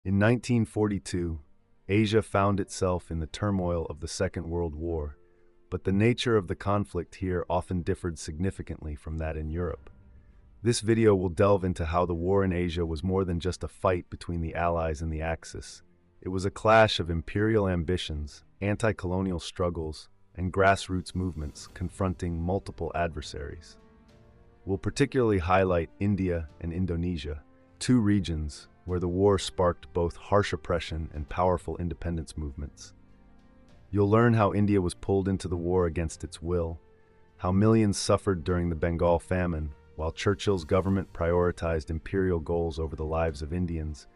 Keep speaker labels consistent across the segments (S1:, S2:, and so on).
S1: In 1942, Asia found itself in the turmoil of the Second World War, but the nature of the conflict here often differed significantly from that in Europe. This video will delve into how the war in Asia was more than just a fight between the Allies and the Axis. It was a clash of imperial ambitions, anti-colonial struggles, and grassroots movements confronting multiple adversaries. We'll particularly highlight India and Indonesia, two regions where the war sparked both harsh oppression and powerful independence movements. You'll learn how India was pulled into the war against its will, how millions suffered during the Bengal famine, while Churchill's government prioritized imperial goals over the lives of Indians,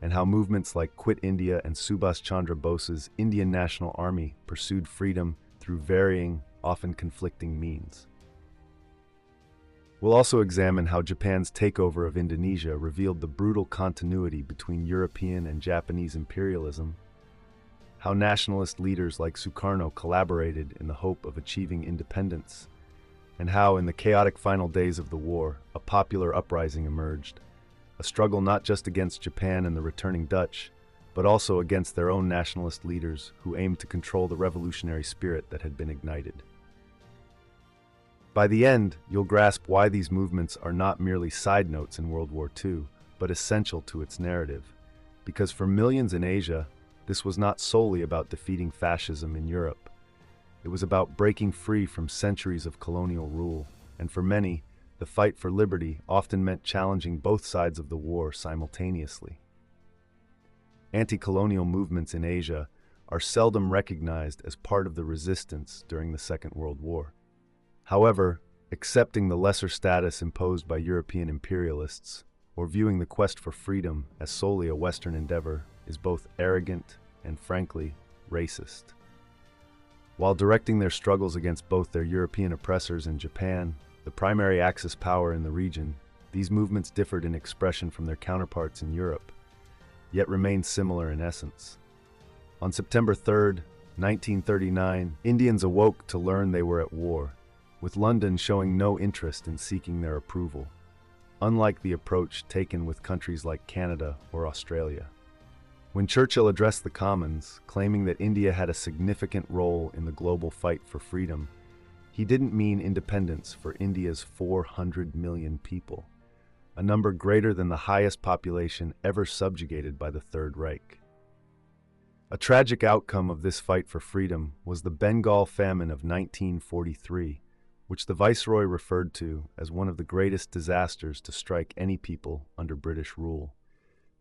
S1: and how movements like Quit India and Subhas Chandra Bose's Indian National Army pursued freedom through varying, often conflicting means. We'll also examine how Japan's takeover of Indonesia revealed the brutal continuity between European and Japanese imperialism, how nationalist leaders like Sukarno collaborated in the hope of achieving independence, and how, in the chaotic final days of the war, a popular uprising emerged, a struggle not just against Japan and the returning Dutch, but also against their own nationalist leaders who aimed to control the revolutionary spirit that had been ignited. By the end, you'll grasp why these movements are not merely side notes in World War II, but essential to its narrative. Because for millions in Asia, this was not solely about defeating fascism in Europe. It was about breaking free from centuries of colonial rule, and for many, the fight for liberty often meant challenging both sides of the war simultaneously. Anti-colonial movements in Asia are seldom recognized as part of the resistance during the Second World War. However, accepting the lesser status imposed by European imperialists, or viewing the quest for freedom as solely a Western endeavor, is both arrogant and, frankly, racist. While directing their struggles against both their European oppressors and Japan, the primary Axis power in the region, these movements differed in expression from their counterparts in Europe, yet remained similar in essence. On September 3, 1939, Indians awoke to learn they were at war, with London showing no interest in seeking their approval, unlike the approach taken with countries like Canada or Australia. When Churchill addressed the Commons, claiming that India had a significant role in the global fight for freedom, he didn't mean independence for India's 400 million people, a number greater than the highest population ever subjugated by the Third Reich. A tragic outcome of this fight for freedom was the Bengal famine of 1943, which the Viceroy referred to as one of the greatest disasters to strike any people under British rule.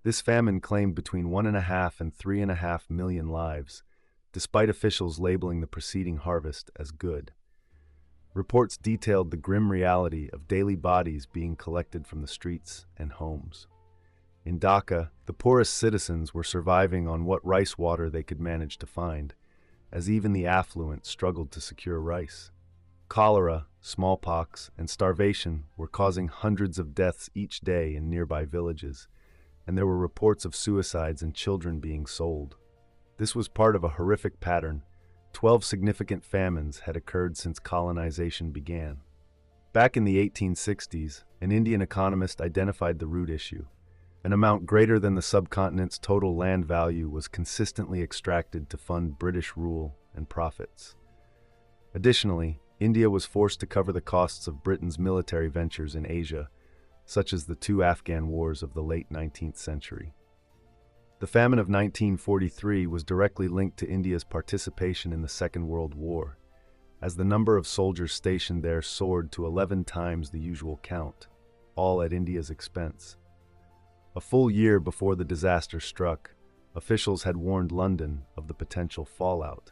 S1: This famine claimed between 1.5 and 3.5 million lives, despite officials labeling the preceding harvest as good. Reports detailed the grim reality of daily bodies being collected from the streets and homes. In Dhaka, the poorest citizens were surviving on what rice water they could manage to find, as even the affluent struggled to secure rice. Cholera, smallpox, and starvation were causing hundreds of deaths each day in nearby villages, and there were reports of suicides and children being sold. This was part of a horrific pattern. 12 significant famines had occurred since colonization began. Back in the 1860s, an Indian economist identified the root issue. An amount greater than the subcontinent's total land value was consistently extracted to fund British rule and profits. Additionally, India was forced to cover the costs of Britain's military ventures in Asia, such as the two Afghan wars of the late 19th century. The famine of 1943 was directly linked to India's participation in the Second World War, as the number of soldiers stationed there soared to 11 times the usual count, all at India's expense. A full year before the disaster struck, officials had warned London of the potential fallout.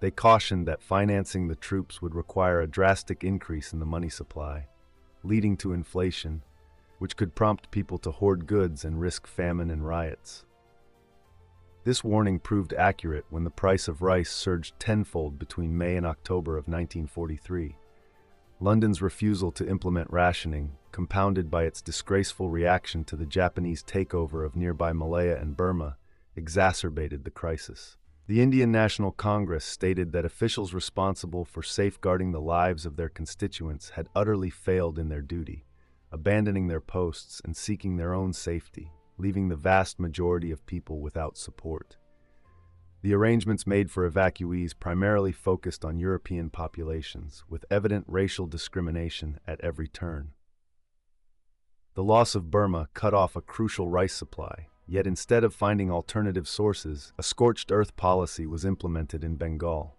S1: They cautioned that financing the troops would require a drastic increase in the money supply, leading to inflation, which could prompt people to hoard goods and risk famine and riots. This warning proved accurate when the price of rice surged tenfold between May and October of 1943. London's refusal to implement rationing, compounded by its disgraceful reaction to the Japanese takeover of nearby Malaya and Burma, exacerbated the crisis. The Indian National Congress stated that officials responsible for safeguarding the lives of their constituents had utterly failed in their duty, abandoning their posts and seeking their own safety. leaving the vast majority of people without support. The arrangements made for evacuees primarily focused on European populations, with evident racial discrimination at every turn. The loss of Burma cut off a crucial rice supply, yet instead of finding alternative sources, a scorched earth policy was implemented in Bengal.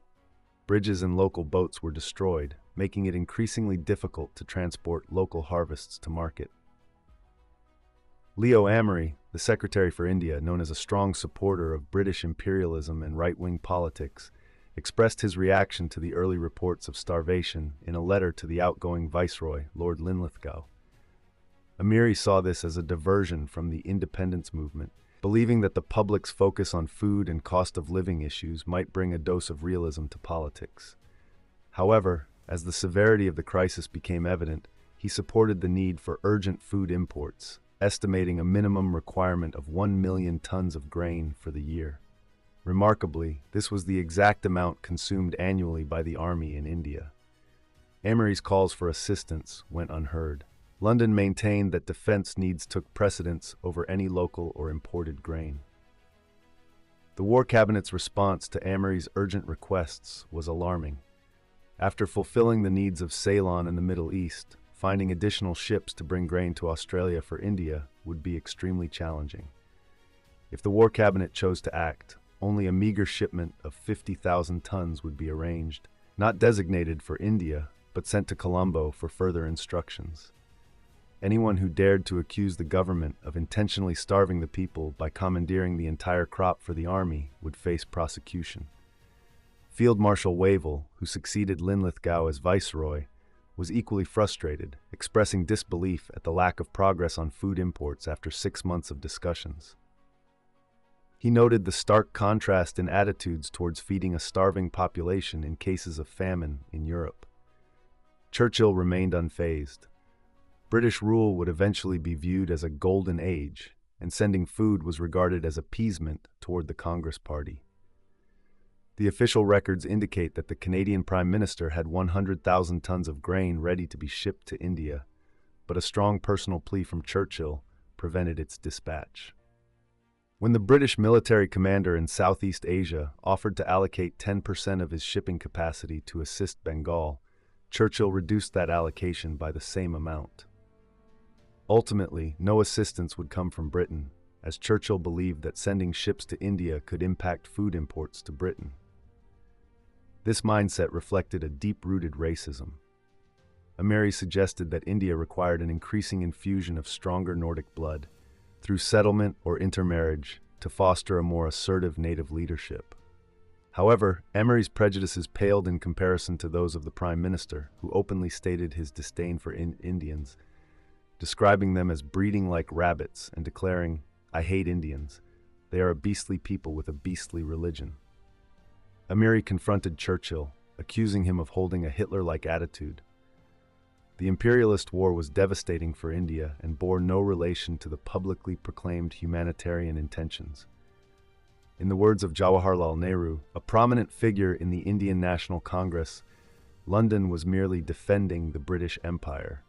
S1: Bridges and local boats were destroyed, making it increasingly difficult to transport local harvests to market. Leo Amery, the Secretary for India, known as a strong supporter of British imperialism and right-wing politics, expressed his reaction to the early reports of starvation in a letter to the outgoing Viceroy, Lord Linlithgow. Amery saw this as a diversion from the independence movement, believing that the public's focus on food and cost of living issues might bring a dose of realism to politics. However, as the severity of the crisis became evident, he supported the need for urgent food imports, estimating a minimum requirement of 1 million tons of grain for the year. Remarkably, this was the exact amount consumed annually by the army in India. Amery's calls for assistance went unheard. London maintained that defense needs took precedence over any local or imported grain. The War Cabinet's response to Amery's urgent requests was alarming. After fulfilling the needs of Ceylon and the Middle East, finding additional ships to bring grain to Australia for India would be extremely challenging. If the War Cabinet chose to act, only a meager shipment of 50,000 tons would be arranged, not designated for India, but sent to Colombo for further instructions. Anyone who dared to accuse the government of intentionally starving the people by commandeering the entire crop for the army would face prosecution. Field Marshal Wavell, who succeeded Linlithgow as Viceroy, was equally frustrated, expressing disbelief at the lack of progress on food imports after 6 months of discussions. He noted the stark contrast in attitudes towards feeding a starving population in cases of famine in Europe. Churchill remained unfazed. British rule would eventually be viewed as a golden age, and sending food was regarded as appeasement toward the Congress Party. The official records indicate that the Canadian Prime Minister had 100,000 tons of grain ready to be shipped to India, but a strong personal plea from Churchill prevented its dispatch. When the British military commander in Southeast Asia offered to allocate 10% of his shipping capacity to assist Bengal, Churchill reduced that allocation by the same amount. Ultimately, no assistance would come from Britain, as Churchill believed that sending ships to India could impact food imports to Britain. This mindset reflected a deep-rooted racism. Amery suggested that India required an increasing infusion of stronger Nordic blood, through settlement or intermarriage, to foster a more assertive native leadership. However, Emery's prejudices paled in comparison to those of the Prime Minister, who openly stated his disdain for Indians, describing them as breeding like rabbits and declaring, "I hate Indians. They are a beastly people with a beastly religion." Amery confronted Churchill, accusing him of holding a Hitler-like attitude. The imperialist war was devastating for India and bore no relation to the publicly proclaimed humanitarian intentions. In the words of Jawaharlal Nehru, a prominent figure in the Indian National Congress, London was merely defending the British Empire.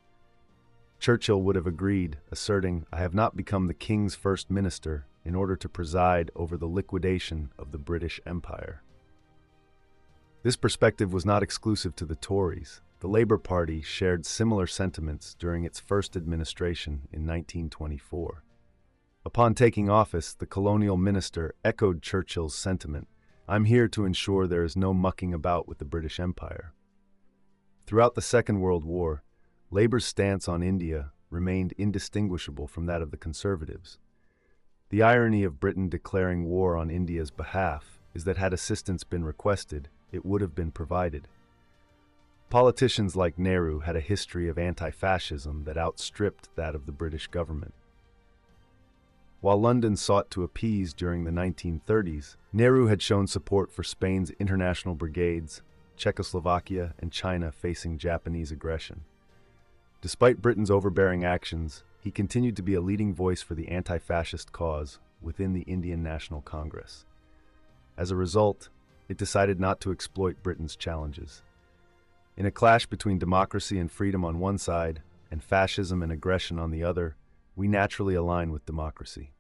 S1: Churchill would have agreed, asserting, "I have not become the King's First Minister in order to preside over the liquidation of the British Empire." This perspective was not exclusive to the Tories. The Labour Party shared similar sentiments during its first administration in 1924. Upon taking office, the colonial minister echoed Churchill's sentiment, "I'm here to ensure there is no mucking about with the British Empire." Throughout the Second World War, Labour's stance on India remained indistinguishable from that of the Conservatives. The irony of Britain declaring war on India's behalf is that had assistance been requested, it would have been provided. Politicians like Nehru had a history of anti-fascism that outstripped that of the British government. While London sought to appease during the 1930s, Nehru had shown support for Spain's international brigades, Czechoslovakia, and China facing Japanese aggression. Despite Britain's overbearing actions, he continued to be a leading voice for the anti-fascist cause within the Indian National Congress. As a result, it decided not to exploit Britain's challenges. In a clash between democracy and freedom on one side, and fascism and aggression on the other, we naturally align with democracy.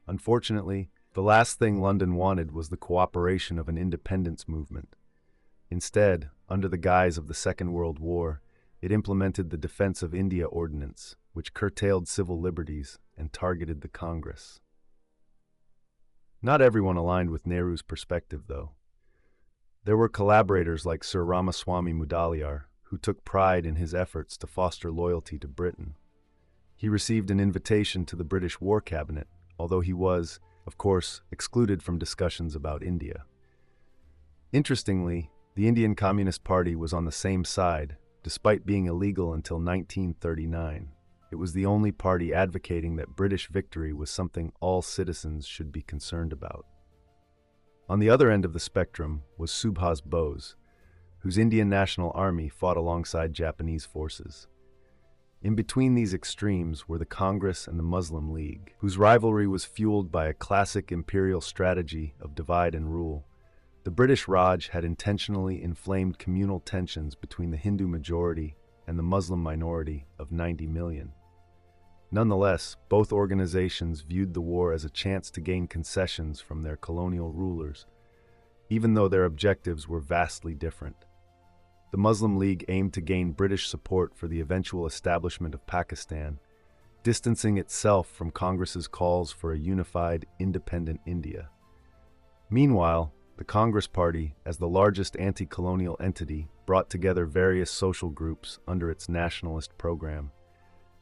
S1: Unfortunately, the last thing London wanted was the cooperation of an independence movement. Instead, under the guise of the Second World War, it implemented the Defense of India Ordinance, which curtailed civil liberties and targeted the Congress. Not everyone aligned with Nehru's perspective, though. There were collaborators like Sir Ramaswamy Mudaliar, who took pride in his efforts to foster loyalty to Britain. He received an invitation to the British War Cabinet, although he was, of course, excluded from discussions about India. Interestingly, the Indian Communist Party was on the same side, despite being illegal until 1939. It was the only party advocating that British victory was something all citizens should be concerned about. On the other end of the spectrum was Subhas Bose, whose Indian National Army fought alongside Japanese forces. In between these extremes were the Congress and the Muslim League, whose rivalry was fueled by a classic imperial strategy of divide and rule. The British Raj had intentionally inflamed communal tensions between the Hindu majority and the Muslim minority of 90 million. Nonetheless, both organizations viewed the war as a chance to gain concessions from their colonial rulers, even though their objectives were vastly different. The Muslim League aimed to gain British support for the eventual establishment of Pakistan, distancing itself from Congress's calls for a unified, independent India. Meanwhile, the Congress Party, as the largest anti-colonial entity, brought together various social groups under its nationalist program.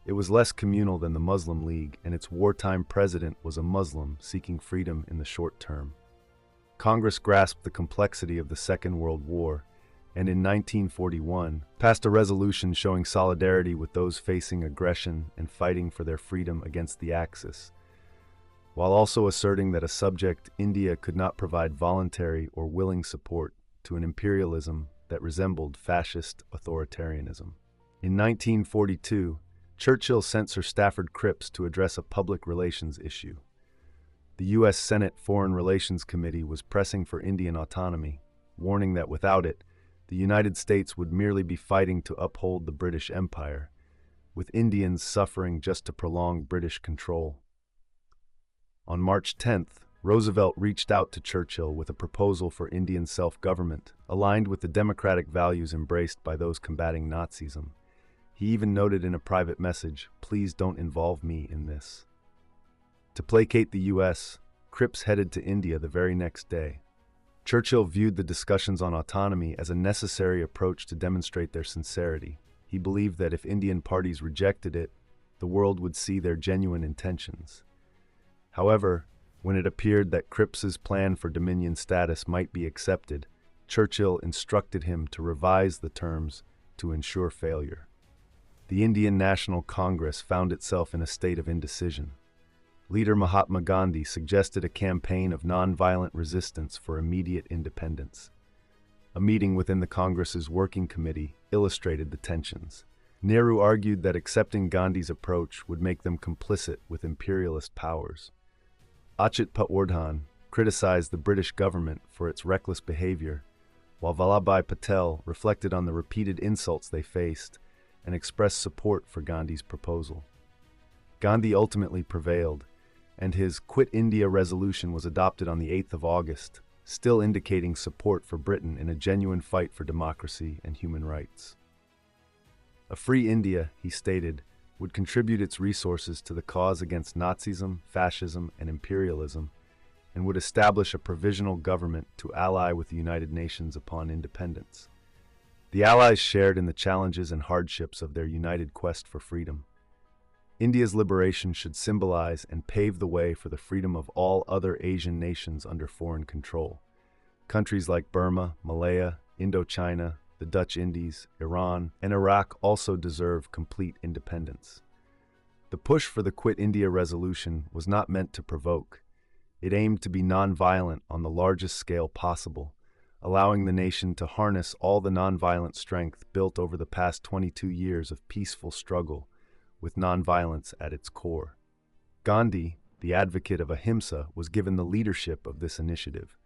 S1: It was less communal than the Muslim League, and its wartime president was a Muslim seeking freedom in the short term. Congress grasped the complexity of the Second World War, and in 1941 passed a resolution showing solidarity with those facing aggression and fighting for their freedom against the Axis, while also asserting that a subject, India, could not provide voluntary or willing support to an imperialism that resembled fascist authoritarianism. In 1942, Churchill sent Sir Stafford Cripps to address a public relations issue. The U.S. Senate Foreign Relations Committee was pressing for Indian autonomy, warning that without it, the United States would merely be fighting to uphold the British Empire, with Indians suffering just to prolong British control. On March 10th, Roosevelt reached out to Churchill with a proposal for Indian self-government, aligned with the democratic values embraced by those combating Nazism. He even noted in a private message, "Please don't involve me in this." To placate the U.S., Cripps headed to India the very next day. Churchill viewed the discussions on autonomy as a necessary approach to demonstrate their sincerity. He believed that if Indian parties rejected it, the world would see their genuine intentions. However, when it appeared that Cripps's plan for Dominion status might be accepted, Churchill instructed him to revise the terms to ensure failure. The Indian National Congress found itself in a state of indecision. Leader Mahatma Gandhi suggested a campaign of nonviolent resistance for immediate independence. A meeting within the Congress's working committee illustrated the tensions. Nehru argued that accepting Gandhi's approach would make them complicit with imperialist powers. Achyut Patwardhan criticized the British government for its reckless behavior, while Vallabhbhai Patel reflected on the repeated insults they faced and expressed support for Gandhi's proposal. Gandhi ultimately prevailed, and his Quit India resolution was adopted on the 8th of August, still indicating support for Britain in a genuine fight for democracy and human rights. A free India, he stated, would contribute its resources to the cause against Nazism, fascism, and imperialism, and would establish a provisional government to ally with the United Nations upon independence. The Allies shared in the challenges and hardships of their united quest for freedom. India's liberation should symbolize and pave the way for the freedom of all other Asian nations under foreign control. Countries like Burma, Malaya, Indochina, the Dutch Indies, Iran, and Iraq also deserve complete independence. The push for the Quit India resolution was not meant to provoke. It aimed to be nonviolent on the largest scale possible, allowing the nation to harness all the nonviolent strength built over the past 22 years of peaceful struggle, with nonviolence at its core. Gandhi, the advocate of ahimsa, was given the leadership of this initiative.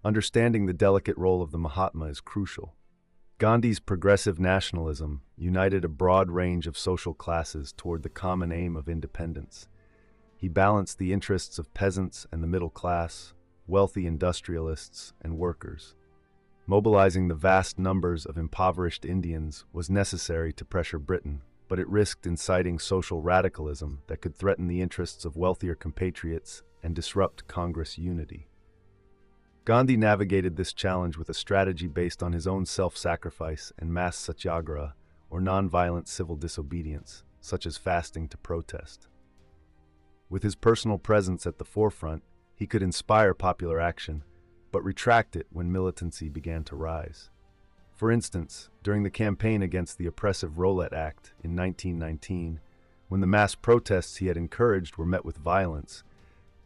S1: Understanding the delicate role of the Mahatma is crucial. Gandhi's progressive nationalism united a broad range of social classes toward the common aim of independence. He balanced the interests of peasants and the middle class, wealthy industrialists and workers. Mobilizing the vast numbers of impoverished Indians was necessary to pressure Britain, but it risked inciting social radicalism that could threaten the interests of wealthier compatriots and disrupt Congress unity. Gandhi navigated this challenge with a strategy based on his own self-sacrifice and mass satyagraha, or non-violent civil disobedience, such as fasting to protest. With his personal presence at the forefront, he could inspire popular action, but retract it when militancy began to rise. For instance, during the campaign against the oppressive Rowlatt Act in 1919, when the mass protests he had encouraged were met with violence,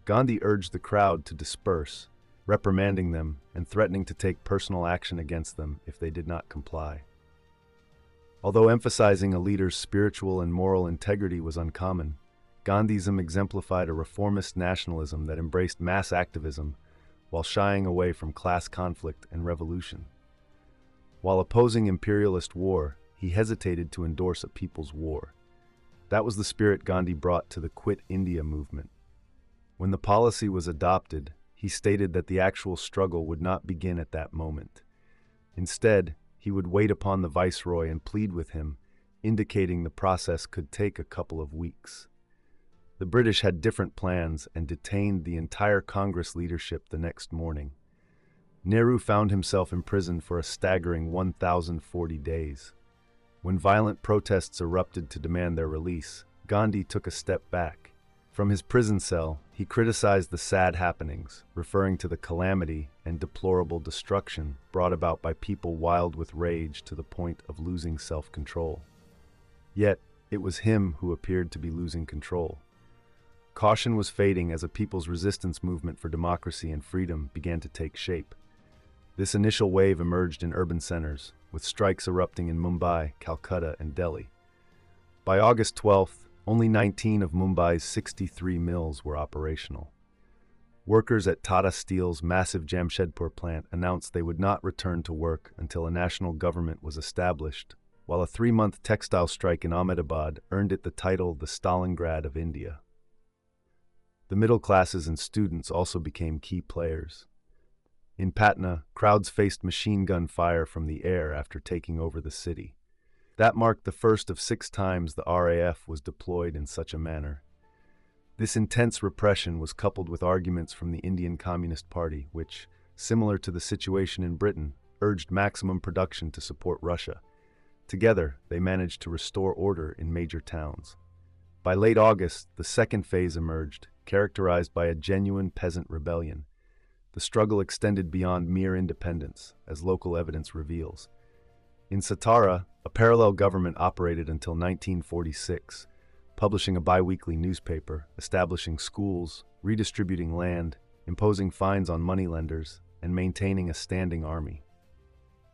S1: Gandhi urged the crowd to disperse, reprimanding them and threatening to take personal action against them if they did not comply. Although emphasizing a leader's spiritual and moral integrity was uncommon, Gandhism exemplified a reformist nationalism that embraced mass activism while shying away from class conflict and revolution. While opposing imperialist war, he hesitated to endorse a people's war. That was the spirit Gandhi brought to the Quit India movement. When the policy was adopted, he stated that the actual struggle would not begin at that moment. Instead, he would wait upon the viceroy and plead with him, indicating the process could take a couple of weeks. The British had different plans and detained the entire Congress leadership the next morning. Nehru found himself imprisoned for a staggering 1,040 days. When violent protests erupted to demand their release, Gandhi took a step back. From his prison cell, he criticized the sad happenings, referring to the calamity and deplorable destruction brought about by people wild with rage to the point of losing self-control. Yet, it was him who appeared to be losing control. Caution was fading as a people's resistance movement for democracy and freedom began to take shape. This initial wave emerged in urban centers, with strikes erupting in Mumbai, Calcutta, and Delhi. By August 12th, only 19 of Mumbai's 63 mills were operational. Workers at Tata Steel's massive Jamshedpur plant announced they would not return to work until a national government was established, while a 3-month textile strike in Ahmedabad earned it the title the Stalingrad of India. The middle classes and students also became key players. In Patna, crowds faced machine gun fire from the air after taking over the city. That marked the first of 6 times the RAF was deployed in such a manner. This intense repression was coupled with arguments from the Indian Communist Party, which, similar to the situation in Britain, urged maximum production to support Russia. Together, they managed to restore order in major towns. By late August, the second phase emerged, characterized by a genuine peasant rebellion. The struggle extended beyond mere independence, as local evidence reveals. In Satara, a parallel government operated until 1946, publishing a bi-weekly newspaper, establishing schools, redistributing land, imposing fines on moneylenders, and maintaining a standing army.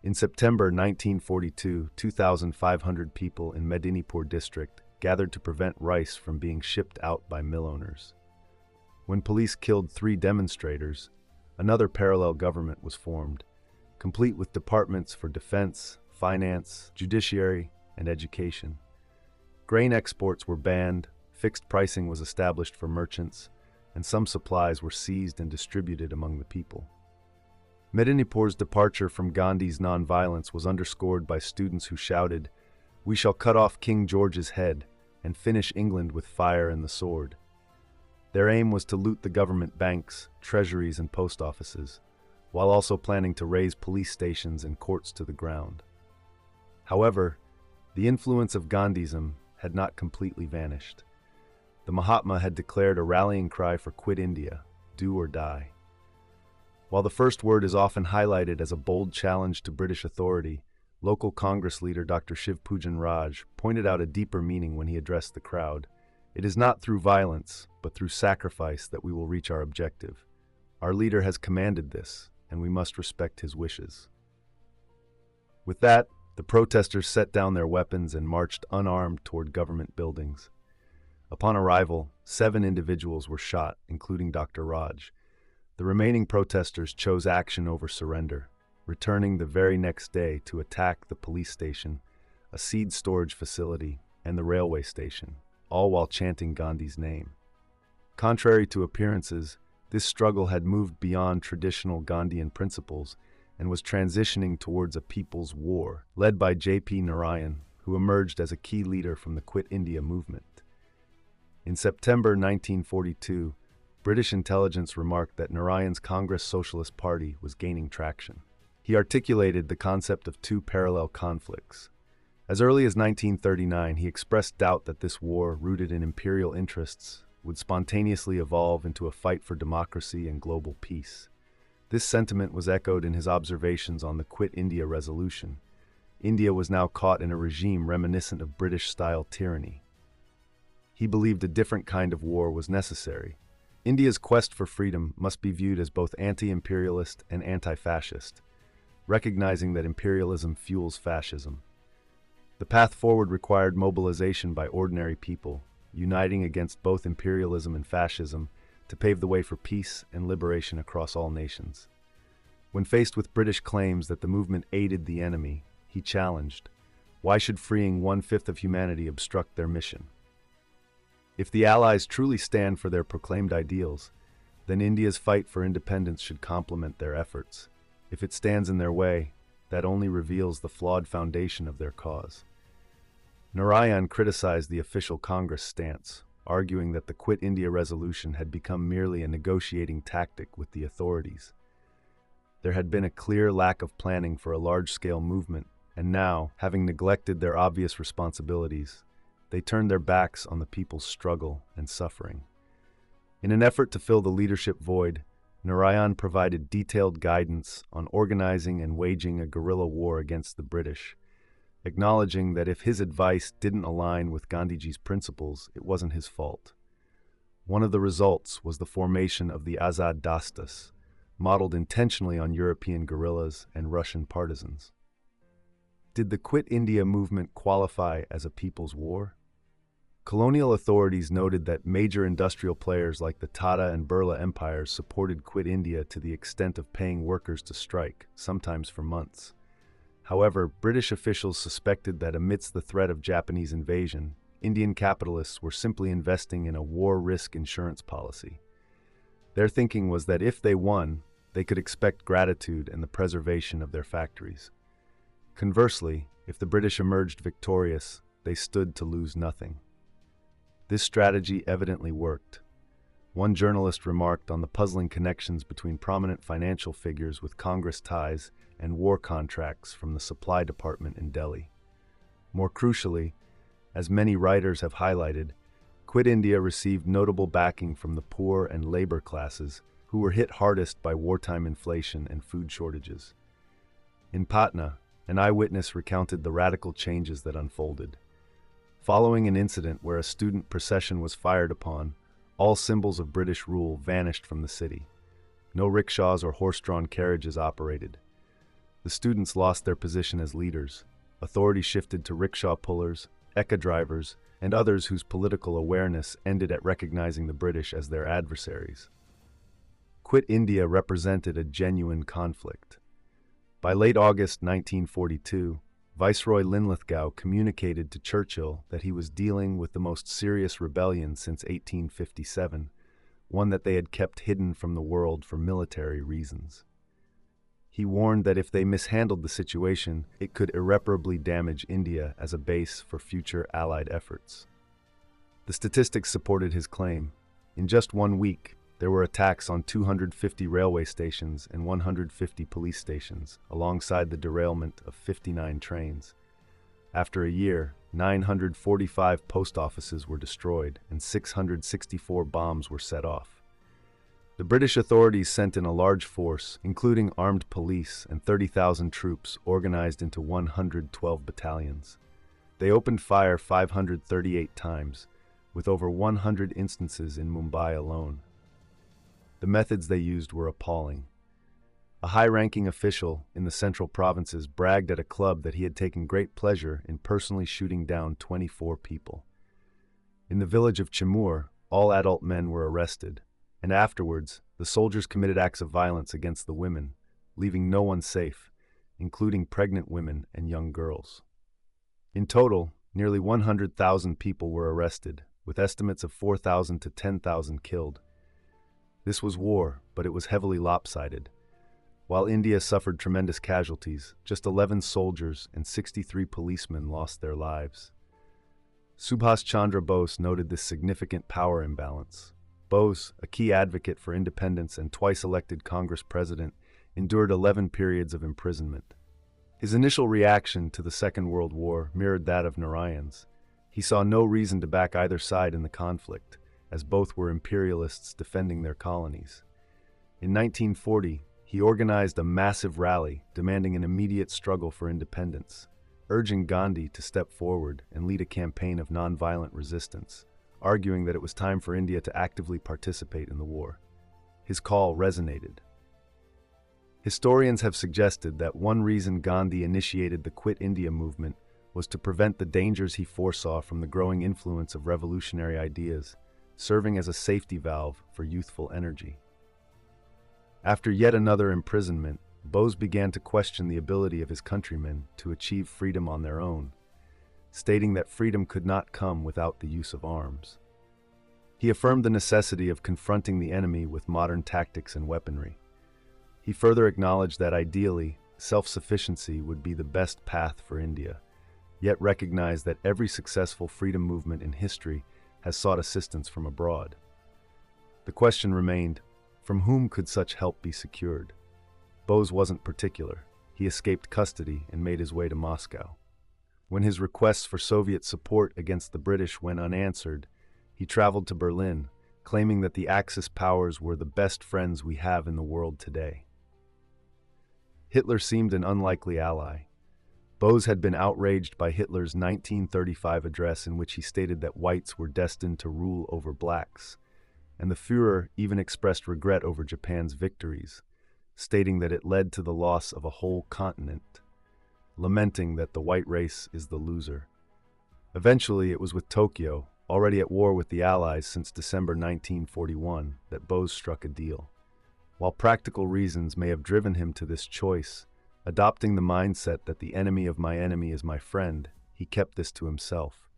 S1: In September 1942, 2,500 people in Medinipur district gathered to prevent rice from being shipped out by mill owners. When police killed 3 demonstrators, another parallel government was formed, complete with departments for defense, finance, judiciary, and education. Grain exports were banned, fixed pricing was established for merchants, and some supplies were seized and distributed among the people. Medinipur's departure from Gandhi's nonviolence was underscored by students who shouted, "We shall cut off King George's head and finish England with fire and the sword." Their aim was to loot the government banks, treasuries, and post offices, while also planning to raze police stations and courts to the ground. However, the influence of Gandhism had not completely vanished. The Mahatma had declared a rallying cry for Quit India, do or die. While the first word is often highlighted as a bold challenge to British authority, local Congress leader Dr. Shiv Pujan Raj pointed out a deeper meaning when he addressed the crowd. It is not through violence, but through sacrifice that we will reach our objective. Our leader has commanded this, and we must respect his wishes. With that, the protesters set down their weapons and marched unarmed toward government buildings. Upon arrival, 7 individuals were shot, including Dr. Raj. The remaining protesters chose action over surrender, returning the very next day to attack the police station, a seed storage facility, and the railway station, all while chanting Gandhi's name. Contrary to appearances, this struggle had moved beyond traditional Gandhian principles and was transitioning towards a people's war, led by J.P. Narayan, who emerged as a key leader from the Quit India movement. In September 1942, British intelligence remarked that Narayan's Congress Socialist Party was gaining traction. He articulated the concept of two parallel conflicts. As early as 1939, he expressed doubt that this war, rooted in imperial interests, would spontaneously evolve into a fight for democracy and global peace. This sentiment was echoed in his observations on the Quit India Resolution. India was now caught in a regime reminiscent of British-style tyranny. He believed a different kind of war was necessary. India's quest for freedom must be viewed as both anti-imperialist and anti-fascist, recognizing that imperialism fuels fascism. The path forward required mobilization by ordinary people, uniting against both imperialism and fascism to pave the way for peace and liberation across all nations. When faced with British claims that the movement aided the enemy, he challenged, why should freeing 1/5 of humanity obstruct their mission? If the Allies truly stand for their proclaimed ideals, then India's fight for independence should complement their efforts. If it stands in their way, that only reveals the flawed foundation of their cause. Narayan criticized the official Congress stance, arguing that the Quit India Resolution had become merely a negotiating tactic with the authorities. There had been a clear lack of planning for a large-scale movement, and now, having neglected their obvious responsibilities, they turned their backs on the people's struggle and suffering. In an effort to fill the leadership void, Narayan provided detailed guidance on organizing and waging a guerrilla war against the British, acknowledging that if his advice didn't align with Gandhiji's principles, it wasn't his fault. One of the results was the formation of the Azad Dastas, modeled intentionally on European guerrillas and Russian partisans. Did the Quit India movement qualify as a people's war? Colonial authorities noted that major industrial players like the Tata and Birla empires supported Quit India to the extent of paying workers to strike, sometimes for months. However, British officials suspected that amidst the threat of Japanese invasion, Indian capitalists were simply investing in a war risk insurance policy. Their thinking was that if they won, they could expect gratitude and the preservation of their factories. Conversely, if the British emerged victorious, they stood to lose nothing. This strategy evidently worked. One journalist remarked on the puzzling connections between prominent financial figures with Congress ties and war contracts from the Supply Department in Delhi. More crucially, as many writers have highlighted, Quit India received notable backing from the poor and labor classes, who were hit hardest by wartime inflation and food shortages. In Patna, an eyewitness recounted the radical changes that unfolded. Following an incident where a student procession was fired upon, all symbols of British rule vanished from the city. No rickshaws or horse-drawn carriages operated. The students lost their position as leaders. Authority shifted to rickshaw pullers, ekka drivers, and others whose political awareness ended at recognizing the British as their adversaries. Quit India represented a genuine conflict. By late August 1942, Viceroy Linlithgow communicated to Churchill that he was dealing with the most serious rebellion since 1857, one that they had kept hidden from the world for military reasons. He warned that if they mishandled the situation, it could irreparably damage India as a base for future Allied efforts. The statistics supported his claim. In just 1 week, there were attacks on 250 railway stations and 150 police stations, alongside the derailment of 59 trains. After a year, 945 post offices were destroyed and 664 bombs were set off. The British authorities sent in a large force, including armed police and 30,000 troops organized into 112 battalions. They opened fire 538 times, with over 100 instances in Mumbai alone. The methods they used were appalling. A high-ranking official in the central provinces bragged at a club that he had taken great pleasure in personally shooting down 24 people. In the village of Chimur, all adult men were arrested, and afterwards, the soldiers committed acts of violence against the women, leaving no one safe, including pregnant women and young girls. In total, nearly 100,000 people were arrested, with estimates of 4,000 to 10,000 killed. This was war, but it was heavily lopsided. While India suffered tremendous casualties, just 11 soldiers and 63 policemen lost their lives. Subhas Chandra Bose noted this significant power imbalance. Bose, a key advocate for independence and twice elected Congress president, endured 11 periods of imprisonment. His initial reaction to the Second World War mirrored that of Narayan's. He saw no reason to back either side in the conflict, as both were imperialists defending their colonies. In 1940, he organized a massive rally demanding an immediate struggle for independence, urging Gandhi to step forward and lead a campaign of nonviolent resistance, arguing that it was time for India to actively participate in the war. His call resonated. Historians have suggested that one reason Gandhi initiated the Quit India movement was to prevent the dangers he foresaw from the growing influence of revolutionary ideas, serving as a safety valve for youthful energy. After yet another imprisonment, Bose began to question the ability of his countrymen to achieve freedom on their own, stating that freedom could not come without the use of arms. He affirmed the necessity of confronting the enemy with modern tactics and weaponry. He further acknowledged that ideally, self-sufficiency would be the best path for India, yet recognized that every successful freedom movement in history has sought assistance from abroad. The question remained, from whom could such help be secured? Bose wasn't particular. He escaped custody and made his way to Moscow. When his requests for Soviet support against the British went unanswered, he traveled to Berlin, claiming that the Axis powers were the best friends we have in the world today. Hitler seemed an unlikely ally. Bose had been outraged by Hitler's 1935 address in which he stated that whites were destined to rule over blacks, and the Führer even expressed regret over Japan's victories, stating that it led to the loss of a whole continent, lamenting that the white race is the loser. Eventually, it was with Tokyo, already at war with the Allies since December 1941, that Bose struck a deal. While practical reasons may have driven him to this choice, adopting the mindset that the enemy of my enemy is my friend, he kept this to himself.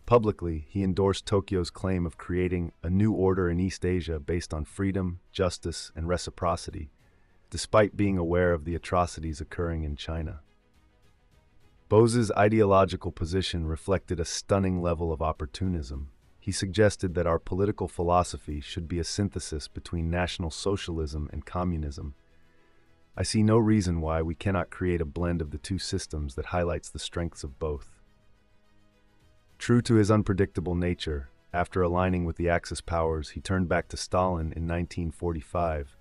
S1: Publicly, he endorsed Tokyo's claim of creating a new order in East Asia based on freedom, justice, and reciprocity, despite being aware of the atrocities occurring in China. Bose's ideological position reflected a stunning level of opportunism. He suggested that our political philosophy should be a synthesis between National Socialism and communism. I see no reason why we cannot create a blend of the two systems that highlights the strengths of both. True to his unpredictable nature, after aligning with the Axis powers, he turned back to Stalin in 1945,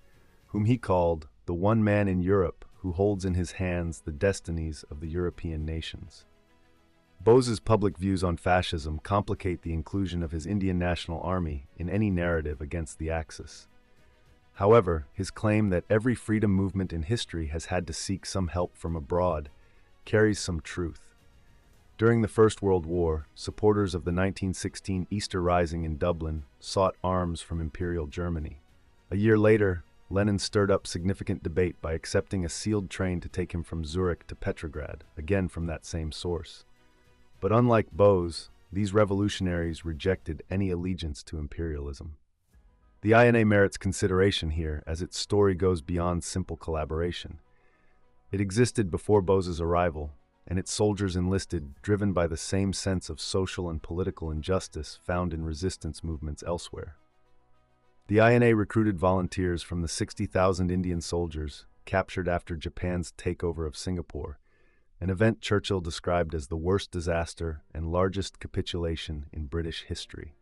S1: whom he called the one man in Europe who holds in his hands the destinies of the European nations. Bose's public views on fascism complicate the inclusion of his Indian National Army in any narrative against the Axis. However, his claim that every freedom movement in history has had to seek some help from abroad carries some truth. During the First World War, supporters of the 1916 Easter Rising in Dublin sought arms from Imperial Germany. A year later, Lenin stirred up significant debate by accepting a sealed train to take him from Zurich to Petrograd, again from that same source. But unlike Bose, these revolutionaries rejected any allegiance to imperialism. The INA merits consideration here, as its story goes beyond simple collaboration. It existed before Bose's arrival, and its soldiers enlisted driven by the same sense of social and political injustice found in resistance movements elsewhere. The INA recruited volunteers from the 60,000 Indian soldiers captured after Japan's takeover of Singapore, an event Churchill described as the worst disaster and largest capitulation in British history.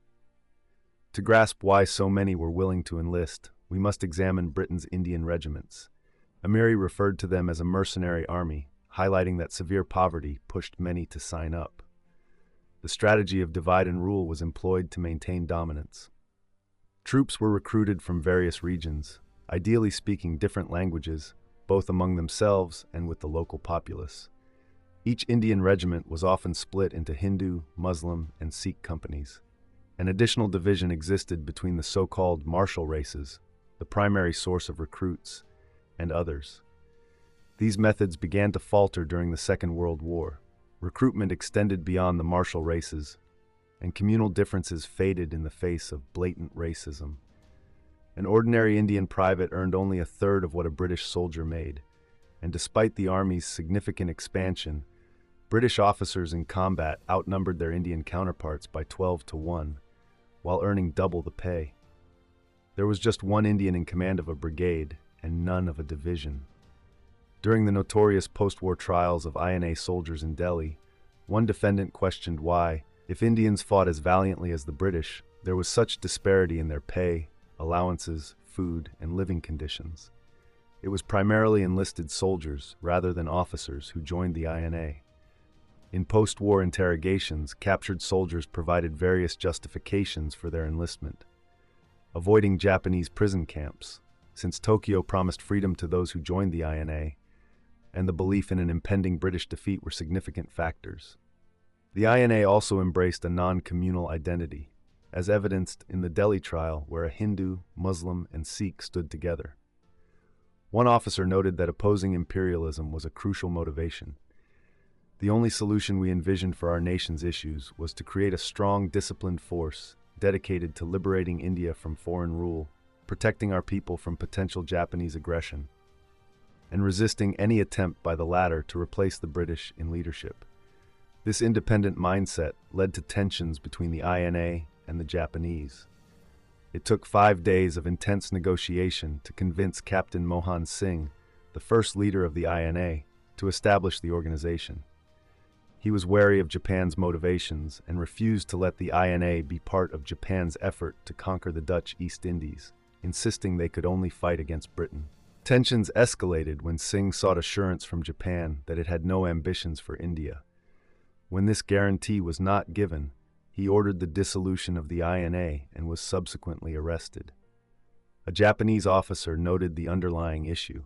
S1: To grasp why so many were willing to enlist, we must examine Britain's Indian regiments. Amiri referred to them as a mercenary army, highlighting that severe poverty pushed many to sign up. The strategy of divide and rule was employed to maintain dominance. Troops were recruited from various regions, ideally speaking different languages, both among themselves and with the local populace. Each Indian regiment was often split into Hindu, Muslim, and Sikh companies. An additional division existed between the so-called martial races, the primary source of recruits, and others. These methods began to falter during the Second World War. Recruitment extended beyond the martial races, and communal differences faded in the face of blatant racism. An ordinary Indian private earned only a third of what a British soldier made, and despite the Army's significant expansion, British officers in combat outnumbered their Indian counterparts by 12 to 1, while earning double the pay. There was just one Indian in command of a brigade, and none of a division. During the notorious post-war trials of INA soldiers in Delhi, one defendant questioned why, if Indians fought as valiantly as the British, there was such disparity in their pay, allowances, food, and living conditions. It was primarily enlisted soldiers, rather than officers, who joined the INA. In post-war interrogations, captured soldiers provided various justifications for their enlistment. Avoiding Japanese prison camps, since Tokyo promised freedom to those who joined the INA, and the belief in an impending British defeat were significant factors. The INA also embraced a non-communal identity, as evidenced in the Delhi trial where a Hindu, Muslim, and Sikh stood together. One officer noted that opposing imperialism was a crucial motivation. The only solution we envisioned for our nation's issues was to create a strong, disciplined force dedicated to liberating India from foreign rule, protecting our people from potential Japanese aggression, and resisting any attempt by the latter to replace the British in leadership. This independent mindset led to tensions between the INA and the Japanese. It took 5 days of intense negotiation to convince Captain Mohan Singh, the first leader of the INA, to establish the organization. He was wary of Japan's motivations and refused to let the INA be part of Japan's effort to conquer the Dutch East Indies, insisting they could only fight against Britain. Tensions escalated when Singh sought assurance from Japan that it had no ambitions for India. When this guarantee was not given, he ordered the dissolution of the INA and was subsequently arrested. A Japanese officer noted the underlying issue.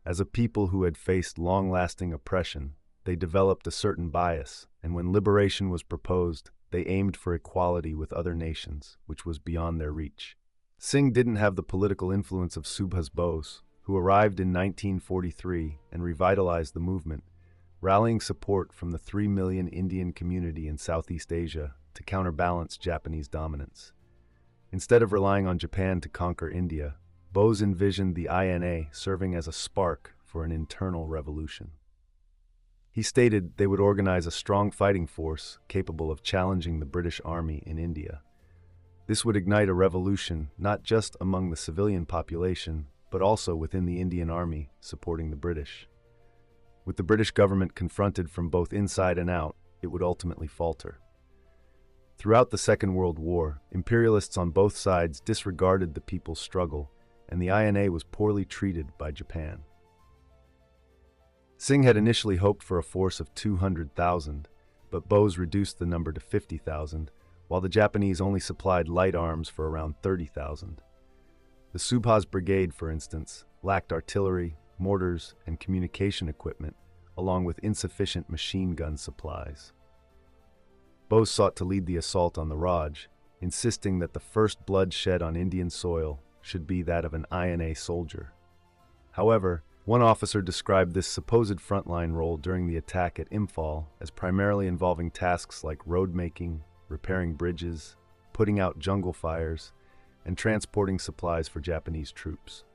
S1: As a people who had faced long-lasting oppression, they developed a certain bias, and when liberation was proposed, they aimed for equality with other nations, which was beyond their reach. Singh didn't have the political influence of Subhas Bose, who arrived in 1943 and revitalized the movement, rallying support from the 3 million Indian community in Southeast Asia to counterbalance Japanese dominance. Instead of relying on Japan to conquer India, Bose envisioned the INA serving as a spark for an internal revolution. He stated they would organize a strong fighting force capable of challenging the British Army in India. This would ignite a revolution not just among the civilian population, but also within the Indian Army supporting the British. With the British government confronted from both inside and out, it would ultimately falter. Throughout the Second World War, imperialists on both sides disregarded the people's struggle, and the INA was poorly treated by Japan. Singh had initially hoped for a force of 200,000, but Bose reduced the number to 50,000, while the Japanese only supplied light arms for around 30,000. The Subhas Brigade, for instance, lacked artillery, mortars, and communication equipment, along with insufficient machine gun supplies. Bose sought to lead the assault on the Raj, insisting that the first blood shed on Indian soil should be that of an INA soldier. However, one officer described this supposed frontline role during the attack at Imphal as primarily involving tasks like road making, repairing bridges, putting out jungle fires, and transporting supplies for Japanese troops.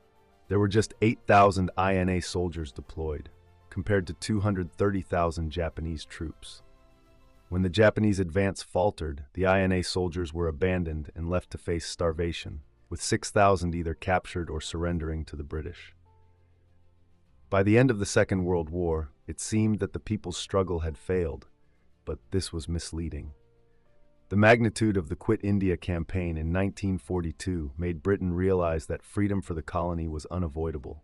S1: There were just 8,000 INA soldiers deployed, compared to 230,000 Japanese troops. When the Japanese advance faltered, the INA soldiers were abandoned and left to face starvation, with 6,000 either captured or surrendering to the British. By the end of the Second World War, it seemed that the people's struggle had failed, but this was misleading. The magnitude of the Quit India campaign in 1942 made Britain realize that freedom for the colony was unavoidable.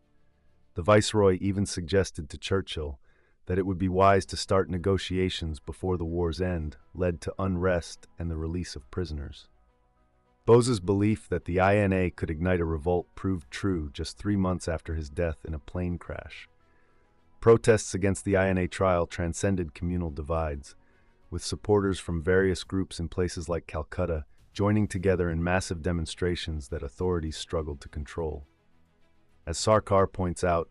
S1: The Viceroy even suggested to Churchill that it would be wise to start negotiations before the war's end led to unrest and the release of prisoners. Bose's belief that the INA could ignite a revolt proved true just 3 months after his death in a plane crash. Protests against the INA trial transcended communal divides, with supporters from various groups in places like Calcutta joining together in massive demonstrations that authorities struggled to control. As Sarkar points out,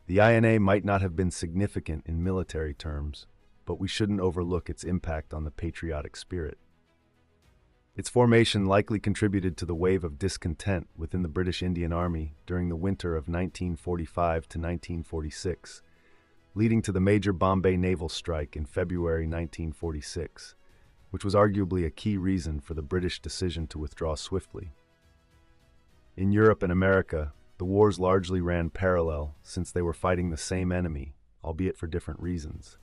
S1: the INA might not have been significant in military terms, but we shouldn't overlook its impact on the patriotic spirit. Its formation likely contributed to the wave of discontent within the British Indian Army during the winter of 1945 to 1946, leading to the major Bombay naval strike in February 1946, which was arguably a key reason for the British decision to withdraw swiftly. In Europe and America, the wars largely ran parallel since they were fighting the same enemy, albeit for different reasons.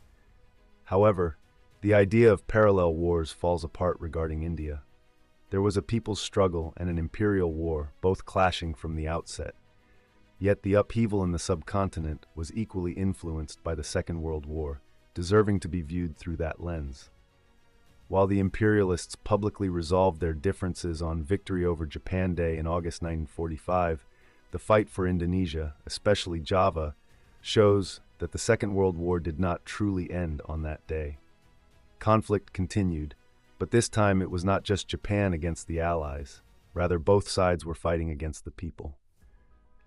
S1: However, the idea of parallel wars falls apart regarding India. There was a people's struggle and an imperial war, both clashing from the outset. Yet the upheaval in the subcontinent was equally influenced by the Second World War, deserving to be viewed through that lens. While the imperialists publicly resolved their differences on Victory over Japan Day in August 1945, the fight for Indonesia, especially Java, shows that the Second World War did not truly end on that day. Conflict continued, but this time it was not just Japan against the Allies. Rather, both sides were fighting against the people.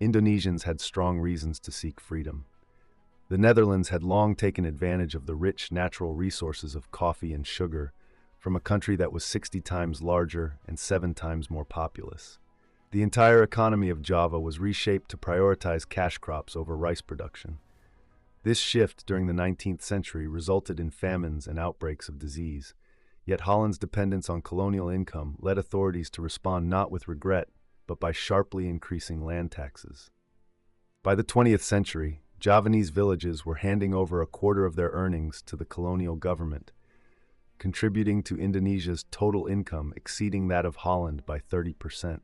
S1: Indonesians had strong reasons to seek freedom. The Netherlands had long taken advantage of the rich natural resources of coffee and sugar from a country that was 60 times larger and 7 times more populous. The entire economy of Java was reshaped to prioritize cash crops over rice production. This shift during the 19th century resulted in famines and outbreaks of disease, yet Holland's dependence on colonial income led authorities to respond not with regret, but by sharply increasing land taxes. By the 20th century, Javanese villages were handing over a quarter of their earnings to the colonial government, contributing to Indonesia's total income exceeding that of Holland by 30%.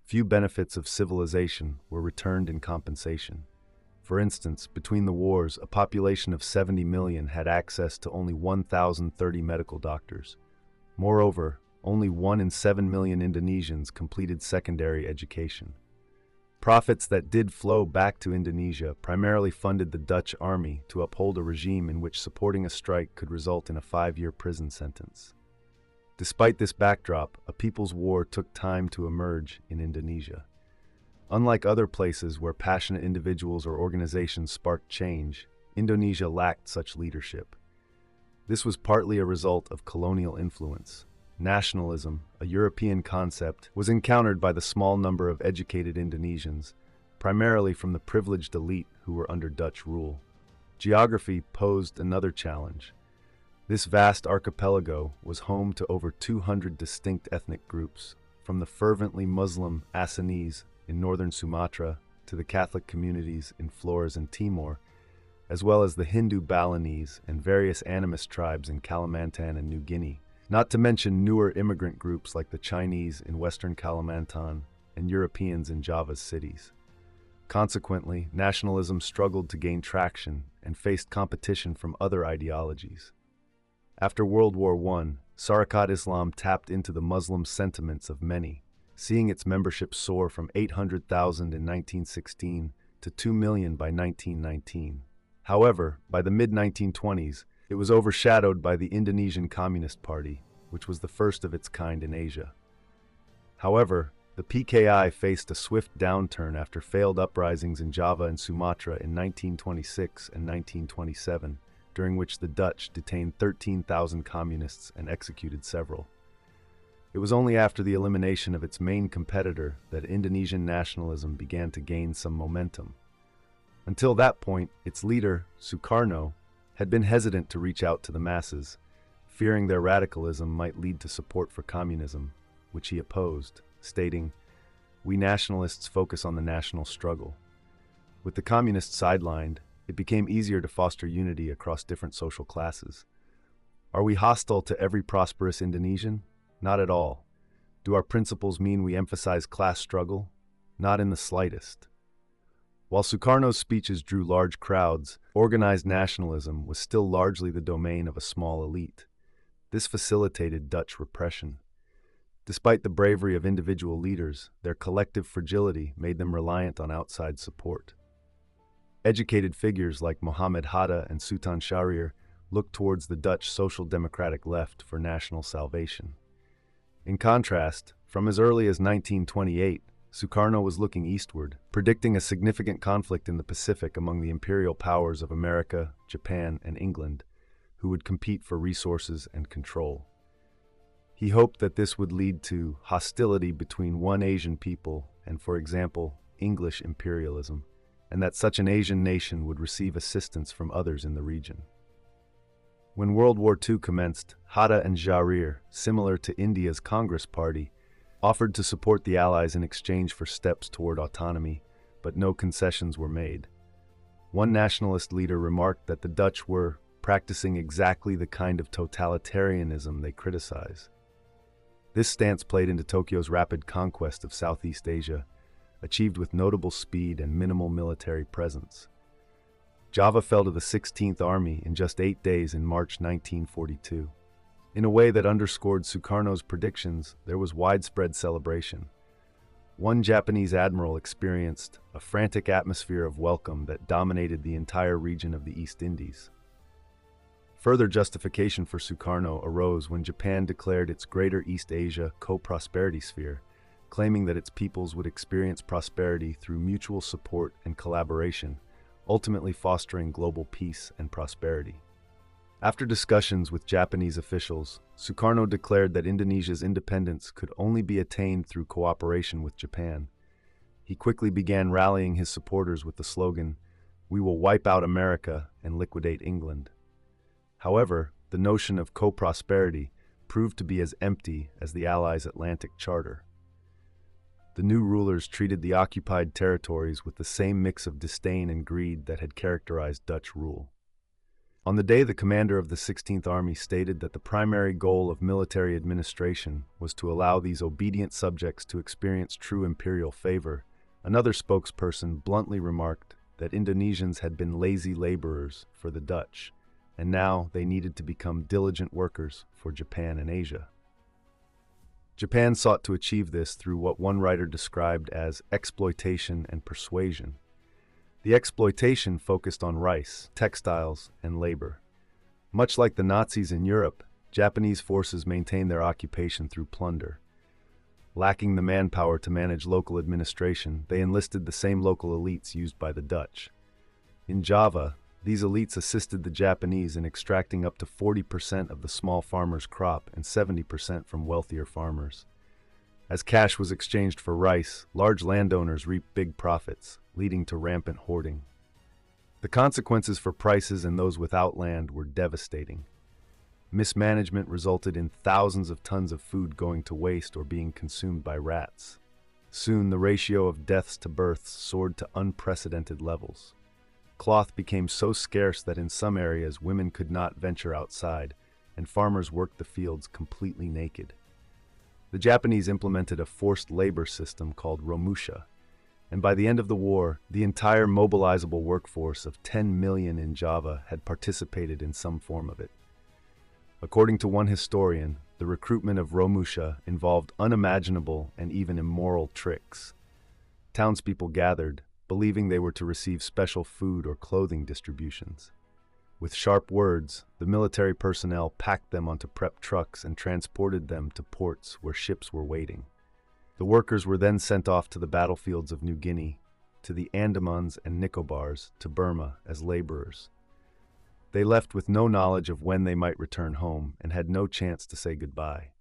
S1: Few benefits of civilization were returned in compensation. For instance, between the wars, a population of 70 million had access to only 1,030 medical doctors. Moreover, only 1 in 7 million Indonesians completed secondary education. Profits that did flow back to Indonesia primarily funded the Dutch army to uphold a regime in which supporting a strike could result in a 5-year prison sentence. Despite this backdrop, a people's war took time to emerge in Indonesia. Unlike other places where passionate individuals or organizations sparked change, Indonesia lacked such leadership. This was partly a result of colonial influence. Nationalism, a European concept, was encountered by the small number of educated Indonesians, primarily from the privileged elite who were under Dutch rule. Geography posed another challenge. This vast archipelago was home to over 200 distinct ethnic groups, from the fervently Muslim Acehnese in northern Sumatra to the Catholic communities in Flores and Timor, as well as the Hindu Balinese and various animist tribes in Kalimantan and New Guinea, not to mention newer immigrant groups like the Chinese in western Kalimantan and Europeans in Java's cities. Consequently, nationalism struggled to gain traction and faced competition from other ideologies. After World War I, Sarekat Islam tapped into the Muslim sentiments of many, seeing its membership soar from 800,000 in 1916 to 2 million by 1919. However, by the mid-1920s, it was overshadowed by the Indonesian Communist Party, which was the first of its kind in Asia. However, the PKI faced a swift downturn after failed uprisings in Java and Sumatra in 1926 and 1927, during which the Dutch detained 13,000 communists and executed several. It was only after the elimination of its main competitor that Indonesian nationalism began to gain some momentum. Until that point, its leader, Sukarno, had been hesitant to reach out to the masses, fearing their radicalism might lead to support for communism, which he opposed, stating, "We nationalists focus on the national struggle." With the communists sidelined, it became easier to foster unity across different social classes. Are we hostile to every prosperous Indonesian? Not at all. Do our principles mean we emphasize class struggle? Not in the slightest. While Sukarno's speeches drew large crowds, organized nationalism was still largely the domain of a small elite. This facilitated Dutch repression. Despite the bravery of individual leaders, their collective fragility made them reliant on outside support. Educated figures like Mohammed Hatta and Sultan Shahrir looked towards the Dutch social democratic left for national salvation. In contrast, from as early as 1928, Sukarno was looking eastward, predicting a significant conflict in the Pacific among the imperial powers of America, Japan, and England, who would compete for resources and control. He hoped that this would lead to hostility between one Asian people and, for example, English imperialism, and that such an Asian nation would receive assistance from others in the region. When World War II commenced, Hatta and Jahrir, similar to India's Congress Party, offered to support the Allies in exchange for steps toward autonomy, but no concessions were made. One nationalist leader remarked that the Dutch were practicing exactly the kind of totalitarianism they criticize. This stance played into Tokyo's rapid conquest of Southeast Asia, achieved with notable speed and minimal military presence. Java fell to the 16th Army in just 8 days in March 1942. In a way that underscored Sukarno's predictions, there was widespread celebration. One Japanese admiral experienced a frantic atmosphere of welcome that dominated the entire region of the East Indies. Further justification for Sukarno arose when Japan declared its Greater East Asia Co-Prosperity Sphere, claiming that its peoples would experience prosperity through mutual support and collaboration, ultimately fostering global peace and prosperity. After discussions with Japanese officials, Sukarno declared that Indonesia's independence could only be attained through cooperation with Japan. He quickly began rallying his supporters with the slogan, "We will wipe out America and liquidate England." However, the notion of co-prosperity proved to be as empty as the Allies' Atlantic Charter. The new rulers treated the occupied territories with the same mix of disdain and greed that had characterized Dutch rule. On the day the commander of the 16th Army stated that the primary goal of military administration was to allow these obedient subjects to experience true imperial favor, another spokesperson bluntly remarked that Indonesians had been lazy laborers for the Dutch, and now they needed to become diligent workers for Japan and Asia. Japan sought to achieve this through what one writer described as exploitation and persuasion. The exploitation focused on rice, textiles, and labor. Much like the Nazis in Europe, Japanese forces maintained their occupation through plunder. Lacking the manpower to manage local administration, they enlisted the same local elites used by the Dutch. In Java, these elites assisted the Japanese in extracting up to 40% of the small farmer's crop and 70% from wealthier farmers. As cash was exchanged for rice, large landowners reaped big profits, leading to rampant hoarding. The consequences for prices and those without land were devastating. Mismanagement resulted in thousands of tons of food going to waste or being consumed by rats. Soon, the ratio of deaths to births soared to unprecedented levels. Cloth became so scarce that in some areas women could not venture outside, and farmers worked the fields completely naked. The Japanese implemented a forced labor system called Romusha, and by the end of the war, the entire mobilizable workforce of 10 million in Java had participated in some form of it. According to one historian, the recruitment of Romusha involved unimaginable and even immoral tricks. Townspeople gathered, believing they were to receive special food or clothing distributions. With sharp words, the military personnel packed them onto prep trucks and transported them to ports where ships were waiting. The workers were then sent off to the battlefields of New Guinea, to the Andamans and Nicobars, to Burma as laborers. They left with no knowledge of when they might return home and had no chance to say goodbye.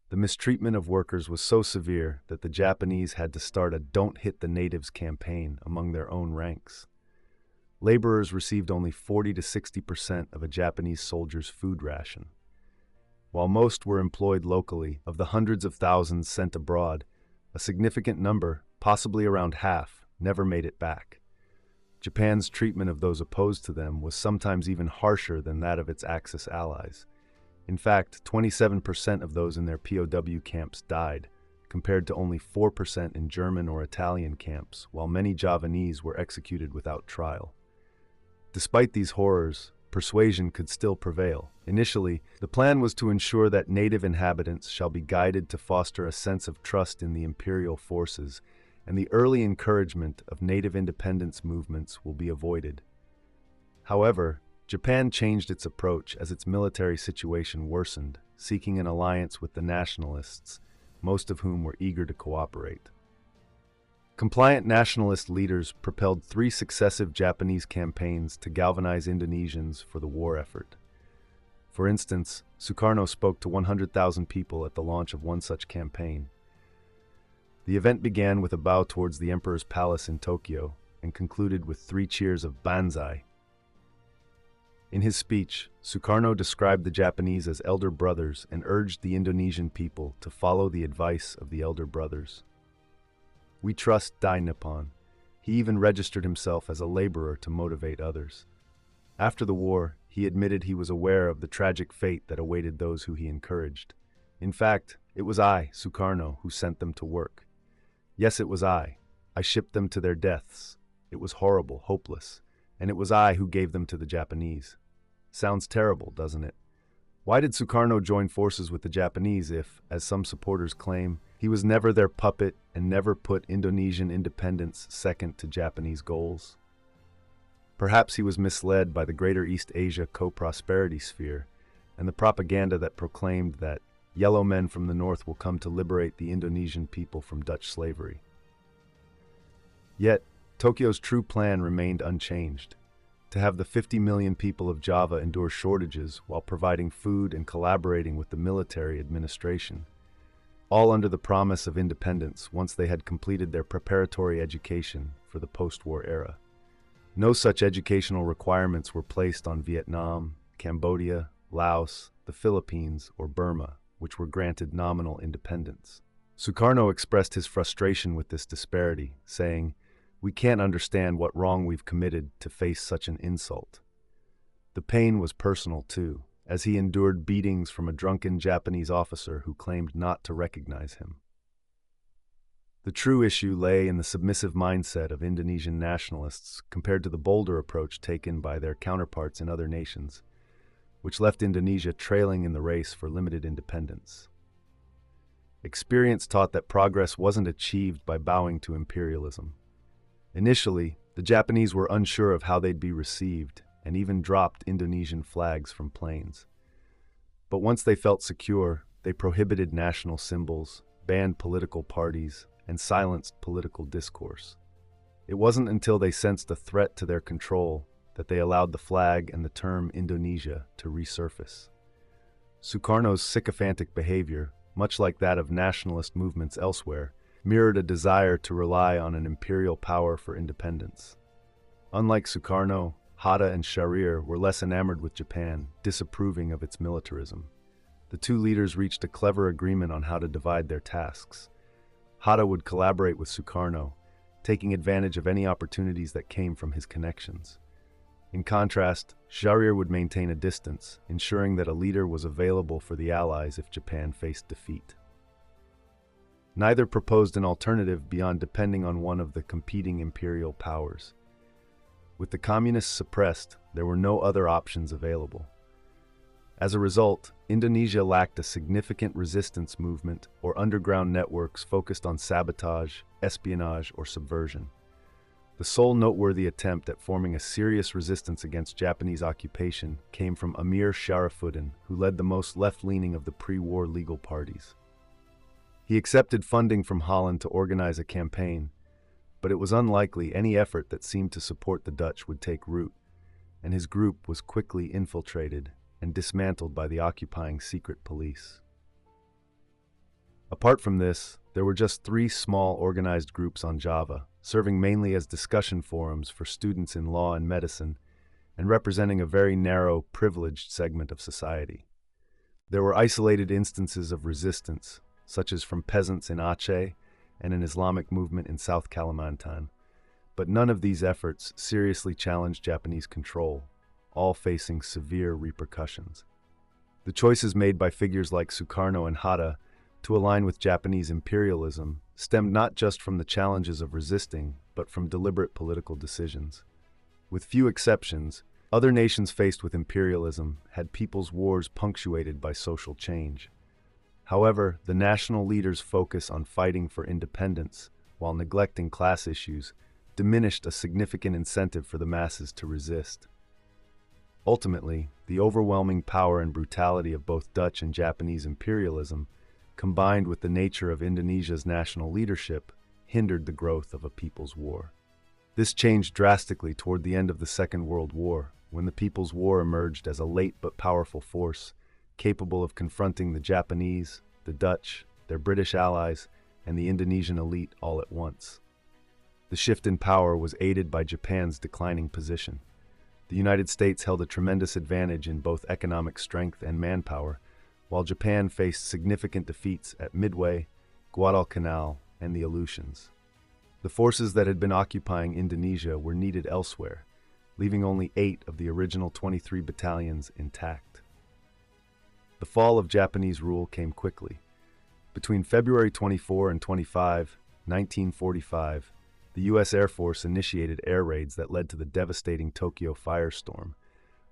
S1: The mistreatment of workers was so severe that the Japanese had to start a "Don't Hit the Natives" campaign among their own ranks. Laborers received only 40 to 60% of a Japanese soldier's food ration. While most were employed locally, of the hundreds of thousands sent abroad, a significant number, possibly around half, never made it back. Japan's treatment of those opposed to them was sometimes even harsher than that of its Axis allies. In fact, 27% of those in their POW camps died, compared to only 4% in German or Italian camps, while many Javanese were executed without trial. Despite these horrors, persuasion could still prevail. Initially, the plan was to ensure that native inhabitants shall be guided to foster a sense of trust in the imperial forces, and the early encouragement of native independence movements will be avoided. However, Japan changed its approach as its military situation worsened, seeking an alliance with the nationalists, most of whom were eager to cooperate. Compliant nationalist leaders propelled 3 successive Japanese campaigns to galvanize Indonesians for the war effort. For instance, Sukarno spoke to 100,000 people at the launch of one such campaign. The event began with a bow towards the Emperor's Palace in Tokyo and concluded with 3 cheers of Banzai. In his speech, Sukarno described the Japanese as elder brothers and urged the Indonesian people to follow the advice of the elder brothers. We trust Dai Nippon. He even registered himself as a laborer to motivate others. After the war, he admitted he was aware of the tragic fate that awaited those who he encouraged. In fact, it was I, Sukarno, who sent them to work. Yes, it was I. I shipped them to their deaths. It was horrible, hopeless, and it was I who gave them to the Japanese. Sounds terrible, doesn't it? Why did Sukarno join forces with the Japanese if, as some supporters claim, he was never their puppet and never put Indonesian independence second to Japanese goals? Perhaps he was misled by the Greater East Asia co-prosperity sphere and the propaganda that proclaimed that yellow men from the north will come to liberate the Indonesian people from Dutch slavery. Yet, Tokyo's true plan remained unchanged: to have the 50 million people of Java endure shortages while providing food and collaborating with the military administration, all under the promise of independence once they had completed their preparatory education for the post-war era. No such educational requirements were placed on Vietnam, Cambodia, Laos, the Philippines, or Burma, which were granted nominal independence. Sukarno expressed his frustration with this disparity, saying, "We can't understand what wrong we've committed to face such an insult." The pain was personal too, as he endured beatings from a drunken Japanese officer who claimed not to recognize him. The true issue lay in the submissive mindset of Indonesian nationalists compared to the bolder approach taken by their counterparts in other nations, which left Indonesia trailing in the race for limited independence. Experience taught that progress wasn't achieved by bowing to imperialism. Initially, the Japanese were unsure of how they'd be received and even dropped Indonesian flags from planes. But once they felt secure, they prohibited national symbols, banned political parties, and silenced political discourse. It wasn't until they sensed a threat to their control that they allowed the flag and the term Indonesia to resurface. Sukarno's sycophantic behavior, much like that of nationalist movements elsewhere, mirrored a desire to rely on an imperial power for independence. Unlike Sukarno, Hatta and Sharir were less enamored with Japan, disapproving of its militarism. The two leaders reached a clever agreement on how to divide their tasks. Hatta would collaborate with Sukarno, taking advantage of any opportunities that came from his connections. In contrast, Sharir would maintain a distance, ensuring that a leader was available for the Allies if Japan faced defeat. Neither proposed an alternative beyond depending on one of the competing imperial powers. With the communists suppressed, there were no other options available. As a result, Indonesia lacked a significant resistance movement or underground networks focused on sabotage, espionage, or subversion. The sole noteworthy attempt at forming a serious resistance against Japanese occupation came from Amir Sharifuddin, who led the most left-leaning of the pre-war legal parties. He accepted funding from Holland to organize a campaign, but it was unlikely any effort that seemed to support the Dutch would take root, and his group was quickly infiltrated and dismantled by the occupying secret police. Apart from this, there were just 3 small organized groups on Java, serving mainly as discussion forums for students in law and medicine, and representing a very narrow, privileged segment of society. There were isolated instances of resistance, such as from peasants in Aceh and an Islamic movement in South Kalimantan, but none of these efforts seriously challenged Japanese control, all facing severe repercussions. The choices made by figures like Sukarno and Hatta to align with Japanese imperialism stemmed not just from the challenges of resisting, but from deliberate political decisions. With few exceptions, other nations faced with imperialism had people's wars punctuated by social change. However, the national leaders' focus on fighting for independence, while neglecting class issues, diminished a significant incentive for the masses to resist. Ultimately, the overwhelming power and brutality of both Dutch and Japanese imperialism, combined with the nature of Indonesia's national leadership, hindered the growth of a people's war. This changed drastically toward the end of the Second World War, when the People's War emerged as a late but powerful force, capable of confronting the Japanese, the Dutch, their British allies, and the Indonesian elite all at once. The shift in power was aided by Japan's declining position. The United States held a tremendous advantage in both economic strength and manpower, while Japan faced significant defeats at Midway, Guadalcanal, and the Aleutians. The forces that had been occupying Indonesia were needed elsewhere, leaving only 8 of the original 23 battalions intact. The fall of Japanese rule came quickly. Between February 24 and 25, 1945, the U.S. Air Force initiated air raids that led to the devastating Tokyo firestorm,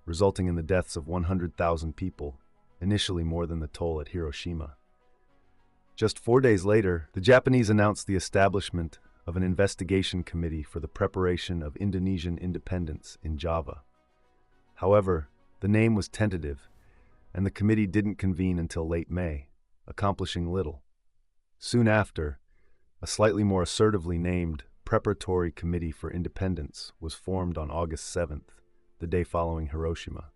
S1: resulting in the deaths of 100,000 people, initially more than the toll at Hiroshima. Just 4 days later, the Japanese announced the establishment of an investigation committee for the preparation of Indonesian independence in Java. However, the name was tentative, and the committee didn't convene until late May, accomplishing little. Soon after, a slightly more assertively named Preparatory Committee for Independence was formed on August 7th, the day following Hiroshima.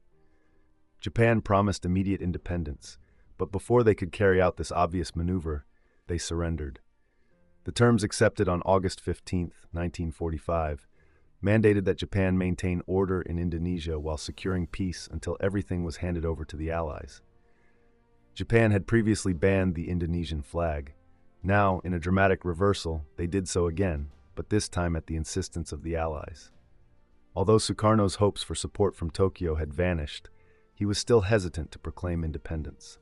S1: Japan promised immediate independence, but before they could carry out this obvious maneuver, they surrendered. The terms accepted on August 15, 1945, mandated that Japan maintain order in Indonesia while securing peace until everything was handed over to the Allies. Japan had previously banned the Indonesian flag. Now, in a dramatic reversal, they did so again, but this time at the insistence of the Allies. Although Sukarno's hopes for support from Tokyo had vanished, he was still hesitant to proclaim independence.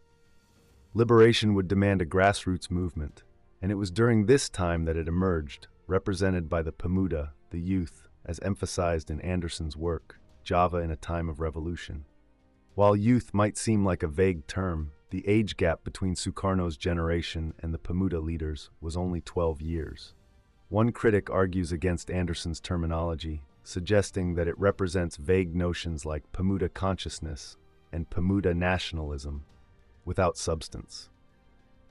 S1: Liberation would demand a grassroots movement, and it was during this time that it emerged, represented by the Pemuda, the youth, as emphasized in Anderson's work, Java in a Time of Revolution. While youth might seem like a vague term, the age gap between Sukarno's generation and the Pemuda leaders was only 12 years. One critic argues against Anderson's terminology, suggesting that it represents vague notions like Pemuda consciousness and Pemuda nationalism, without substance.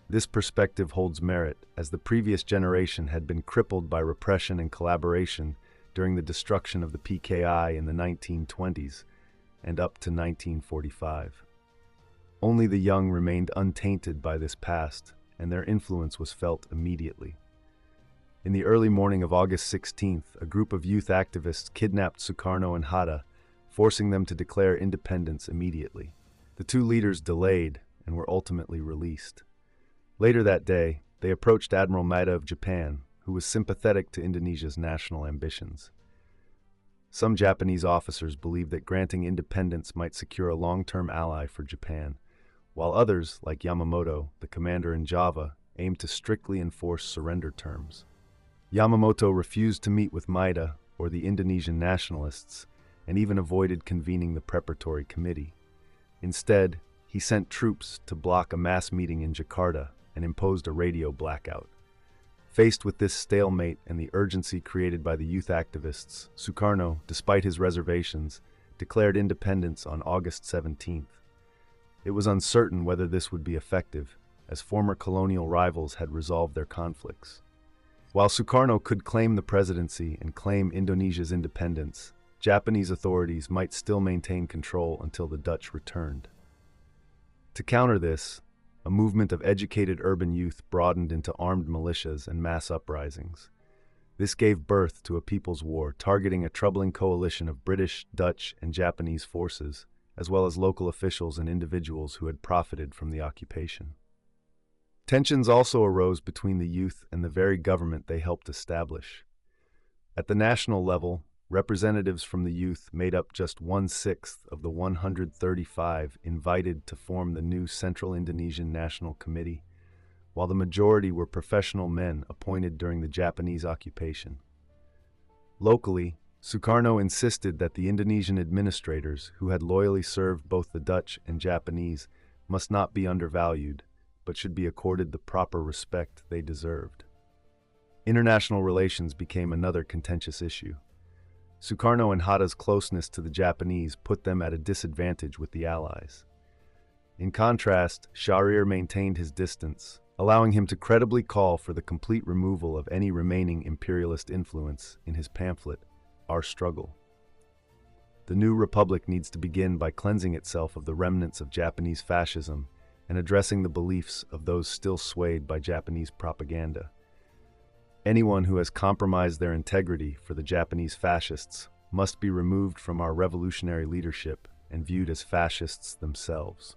S1: This perspective holds merit, as the previous generation had been crippled by repression and collaboration during the destruction of the PKI in the 1920s and up to 1945. Only the young remained untainted by this past, and their influence was felt immediately. In the early morning of August 16th, a group of youth activists kidnapped Sukarno and Hatta, forcing them to declare independence immediately. The two leaders delayed and were ultimately released. Later that day, they approached Admiral Maeda of Japan, who was sympathetic to Indonesia's national ambitions. Some Japanese officers believed that granting independence might secure a long-term ally for Japan, while others, like Yamamoto, the commander in Java, aimed to strictly enforce surrender terms. Yamamoto refused to meet with Maeda or the Indonesian nationalists, and even avoided convening the preparatory committee. Instead, he sent troops to block a mass meeting in Jakarta and imposed a radio blackout. Faced with this stalemate and the urgency created by the youth activists, Sukarno, despite his reservations, declared independence on August 17th. It was uncertain whether this would be effective, as former colonial rivals had resolved their conflicts. While Sukarno could claim the presidency and claim Indonesia's independence, Japanese authorities might still maintain control until the Dutch returned. To counter this, a movement of educated urban youth broadened into armed militias and mass uprisings. This gave birth to a people's war targeting a troubling coalition of British, Dutch, and Japanese forces, as well as local officials and individuals who had profited from the occupation. Tensions also arose between the youth and the very government they helped establish. At the national level, representatives from the youth made up just 1/6 of the 135 invited to form the new Central Indonesian National Committee, while the majority were professional men appointed during the Japanese occupation. Locally, Sukarno insisted that the Indonesian administrators, who had loyally served both the Dutch and Japanese, must not be undervalued, but should be accorded the proper respect they deserved. International relations became another contentious issue. Sukarno and Hatta's closeness to the Japanese put them at a disadvantage with the Allies. In contrast, Shahrir maintained his distance, allowing him to credibly call for the complete removal of any remaining imperialist influence in his pamphlet, Our Struggle. The new republic needs to begin by cleansing itself of the remnants of Japanese fascism and addressing the beliefs of those still swayed by Japanese propaganda. Anyone who has compromised their integrity for the Japanese fascists must be removed from our revolutionary leadership and viewed as fascists themselves.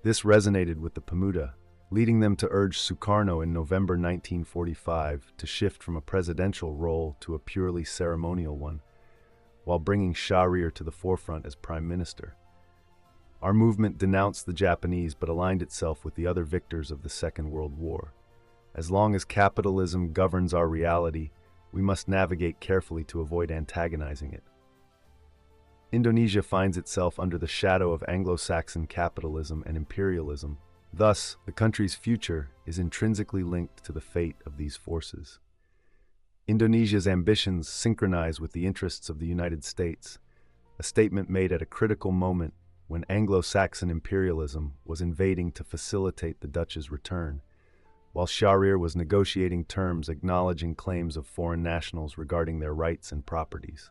S1: This resonated with the Pemuda, leading them to urge Sukarno in November 1945 to shift from a presidential role to a purely ceremonial one, while bringing Shahryar to the forefront as prime minister. Our movement denounced the Japanese but aligned itself with the other victors of the Second World War. As long as capitalism governs our reality, we must navigate carefully to avoid antagonizing it. Indonesia finds itself under the shadow of Anglo-Saxon capitalism and imperialism. Thus, the country's future is intrinsically linked to the fate of these forces. Indonesia's ambitions synchronize with the interests of the United States, a statement made at a critical moment when Anglo-Saxon imperialism was invading to facilitate the Dutch's return, while Shahryar was negotiating terms acknowledging claims of foreign nationals regarding their rights and properties.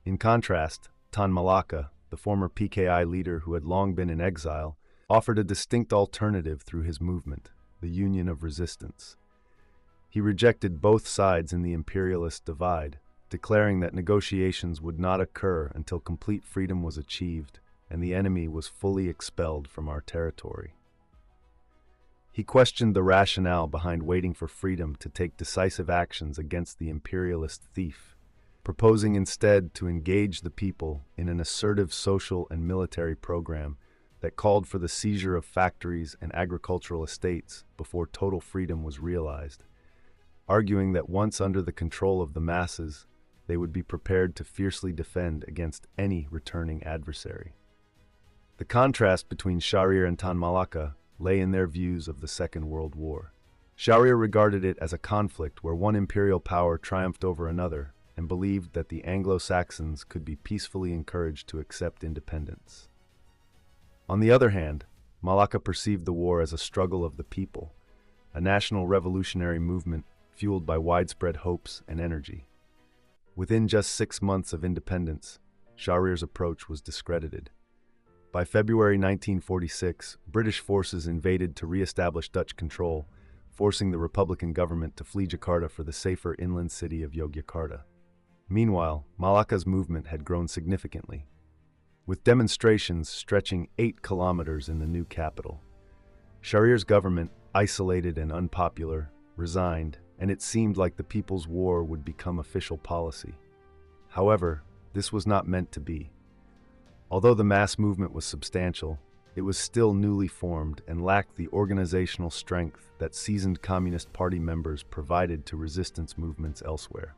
S1: In contrast, Tan Malaka, the former PKI leader who had long been in exile, offered a distinct alternative through his movement, the Union of Resistance. He rejected both sides in the imperialist divide, declaring that negotiations would not occur until complete freedom was achieved and the enemy was fully expelled from our territory. He questioned the rationale behind waiting for freedom to take decisive actions against the imperialist thief, proposing instead to engage the people in an assertive social and military program that called for the seizure of factories and agricultural estates before total freedom was realized, arguing that once under the control of the masses, they would be prepared to fiercely defend against any returning adversary. The contrast between Shahryar and Tan Malaka lay in their views of the Second World War. Shahryar regarded it as a conflict where one imperial power triumphed over another and believed that the Anglo-Saxons could be peacefully encouraged to accept independence. On the other hand, Malaka perceived the war as a struggle of the people, a national revolutionary movement fueled by widespread hopes and energy. Within just 6 months of independence, Shahryar's approach was discredited. By February 1946, British forces invaded to re-establish Dutch control, forcing the Republican government to flee Jakarta for the safer inland city of Yogyakarta. Meanwhile, Malaka's movement had grown significantly, with demonstrations stretching 8 kilometers in the new capital. Shahryar's government, isolated and unpopular, resigned, and it seemed like the People's War would become official policy. However, this was not meant to be. Although the mass movement was substantial, it was still newly formed and lacked the organizational strength that seasoned Communist Party members provided to resistance movements elsewhere.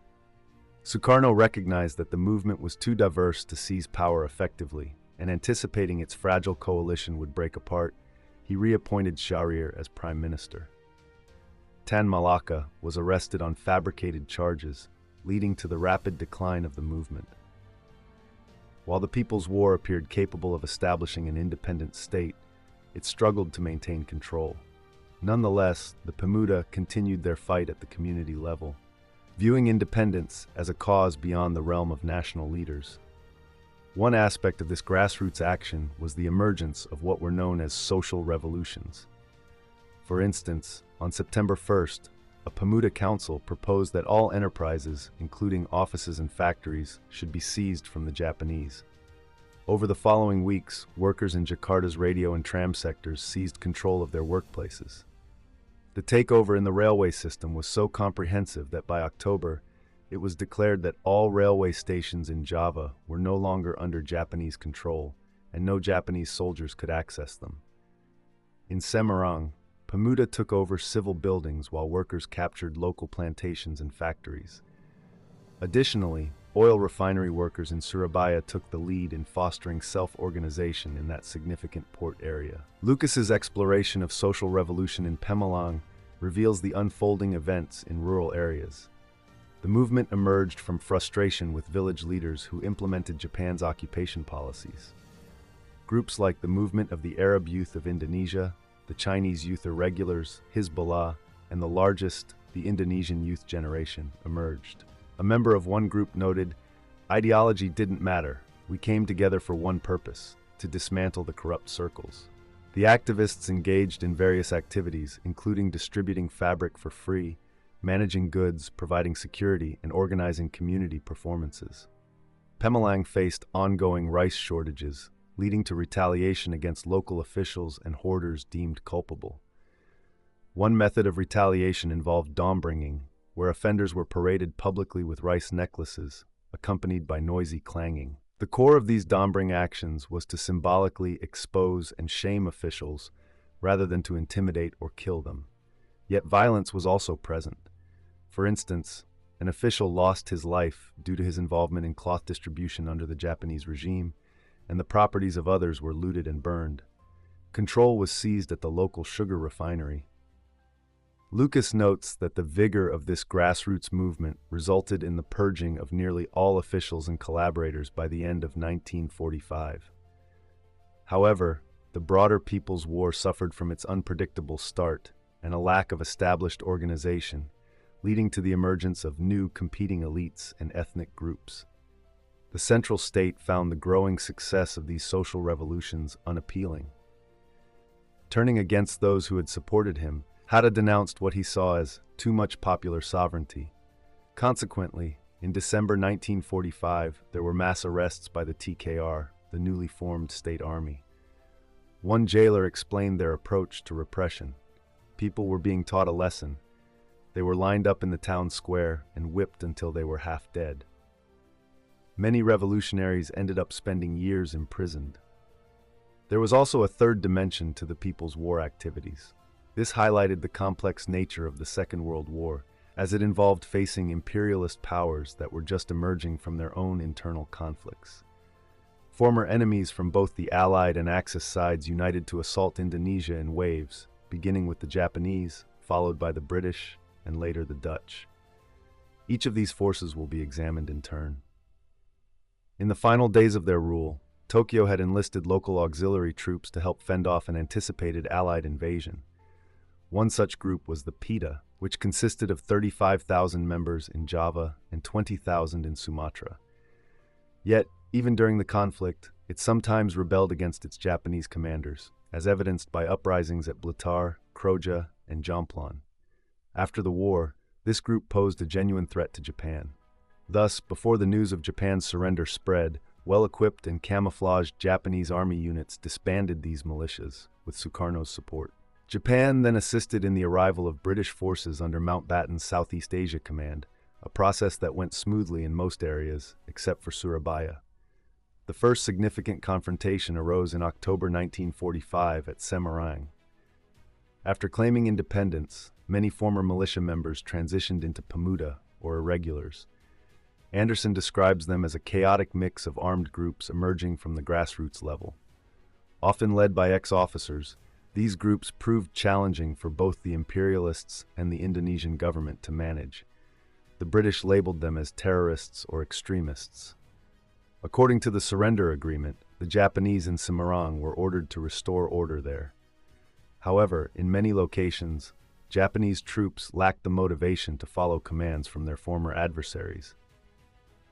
S1: Sukarno recognized that the movement was too diverse to seize power effectively, and anticipating its fragile coalition would break apart, he reappointed Shahryar as prime minister. Tan Malaka was arrested on fabricated charges, leading to the rapid decline of the movement. While the People's War appeared capable of establishing an independent state, it struggled to maintain control. Nonetheless, the Pemuda continued their fight at the community level, viewing independence as a cause beyond the realm of national leaders. One aspect of this grassroots action was the emergence of what were known as social revolutions. For instance, on September 1st, a Pemuda council proposed that all enterprises, including offices and factories, should be seized from the Japanese. Over the following weeks, workers in Jakarta's radio and tram sectors seized control of their workplaces. The takeover in the railway system was so comprehensive that by October, it was declared that all railway stations in Java were no longer under Japanese control, and no Japanese soldiers could access them. In Semarang, Pemuda took over civil buildings while workers captured local plantations and factories. Additionally, oil refinery workers in Surabaya took the lead in fostering self-organization in that significant port area. Lucas's exploration of social revolution in Pemalang reveals the unfolding events in rural areas. The movement emerged from frustration with village leaders who implemented Japan's occupation policies. Groups like the Movement of the Arab Youth of Indonesia, the Chinese Youth Irregulars, Hizbullah, and the largest, the Indonesian Youth Generation, emerged. A member of one group noted, Ideology didn't matter. We came together for one purpose: to dismantle the corrupt circles. The activists engaged in various activities, including distributing fabric for free, managing goods, providing security, and organizing community performances. Pemalang faced ongoing rice shortages, leading to retaliation against local officials and hoarders deemed culpable. One method of retaliation involved dom-bringing, where offenders were paraded publicly with rice necklaces, accompanied by noisy clanging. The core of these dom-bring actions was to symbolically expose and shame officials rather than to intimidate or kill them. Yet violence was also present. For instance, an official lost his life due to his involvement in cloth distribution under the Japanese regime, and the properties of others were looted and burned. Control was seized at the local sugar refinery. Lucas notes that the vigor of this grassroots movement resulted in the purging of nearly all officials and collaborators by the end of 1945. However, the broader People's War suffered from its unpredictable start and a lack of established organization, leading to the emergence of new competing elites and ethnic groups. The Central State found the growing success of these social revolutions unappealing. Turning against those who had supported him, Hata denounced what he saw as too much popular sovereignty. Consequently, in December 1945, there were mass arrests by the TKR, the newly formed state army. One jailer explained their approach to repression. People were being taught a lesson. They were lined up in the town square and whipped until they were half dead. Many revolutionaries ended up spending years imprisoned. There was also a third dimension to the People's War activities. This highlighted the complex nature of the Second World War, as it involved facing imperialist powers that were just emerging from their own internal conflicts. Former enemies from both the Allied and Axis sides united to assault Indonesia in waves, beginning with the Japanese, followed by the British, and later the Dutch. Each of these forces will be examined in turn. In the final days of their rule, Tokyo had enlisted local auxiliary troops to help fend off an anticipated Allied invasion. One such group was the PITA, which consisted of 35,000 members in Java and 20,000 in Sumatra. Yet, even during the conflict, it sometimes rebelled against its Japanese commanders, as evidenced by uprisings at Blitar, Kroja, and Jomplan. After the war, this group posed a genuine threat to Japan. Thus, before the news of Japan's surrender spread, well-equipped and camouflaged Japanese army units disbanded these militias, with Sukarno's support. Japan then assisted in the arrival of British forces under Mountbatten's Southeast Asia Command, a process that went smoothly in most areas, except for Surabaya. The first significant confrontation arose in October 1945 at Semarang. After claiming independence, many former militia members transitioned into Pemuda, or irregulars. Anderson describes them as a chaotic mix of armed groups emerging from the grassroots level. Often led by ex-officers, these groups proved challenging for both the imperialists and the Indonesian government to manage. The British labeled them as terrorists or extremists. According to the surrender agreement, the Japanese in Semarang were ordered to restore order there. However, in many locations, Japanese troops lacked the motivation to follow commands from their former adversaries.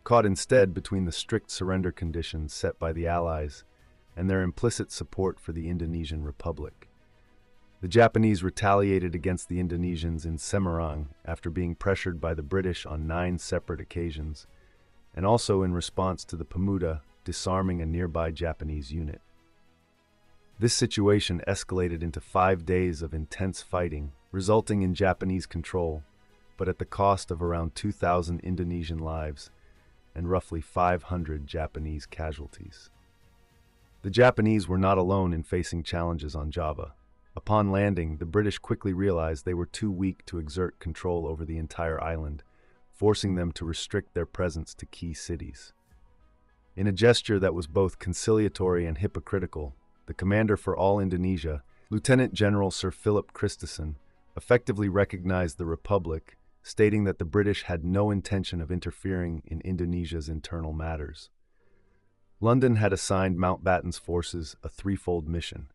S1: Caught instead between the strict surrender conditions set by the Allies and their implicit support for the Indonesian Republic. The Japanese retaliated against the Indonesians in Semarang after being pressured by the British on 9 separate occasions, and also in response to the Pemuda disarming a nearby Japanese unit. This situation escalated into 5 days of intense fighting, resulting in Japanese control, but at the cost of around 2,000 Indonesian lives and roughly 500 Japanese casualties. The Japanese were not alone in facing challenges on Java. Upon landing, the British quickly realized they were too weak to exert control over the entire island, forcing them to restrict their presence to key cities. In a gesture that was both conciliatory and hypocritical, the commander for all Indonesia, Lieutenant General Sir Philip Christison, effectively recognized the Republic, stating that the British had no intention of interfering in Indonesia's internal matters. London had assigned Mountbatten's forces a threefold mission: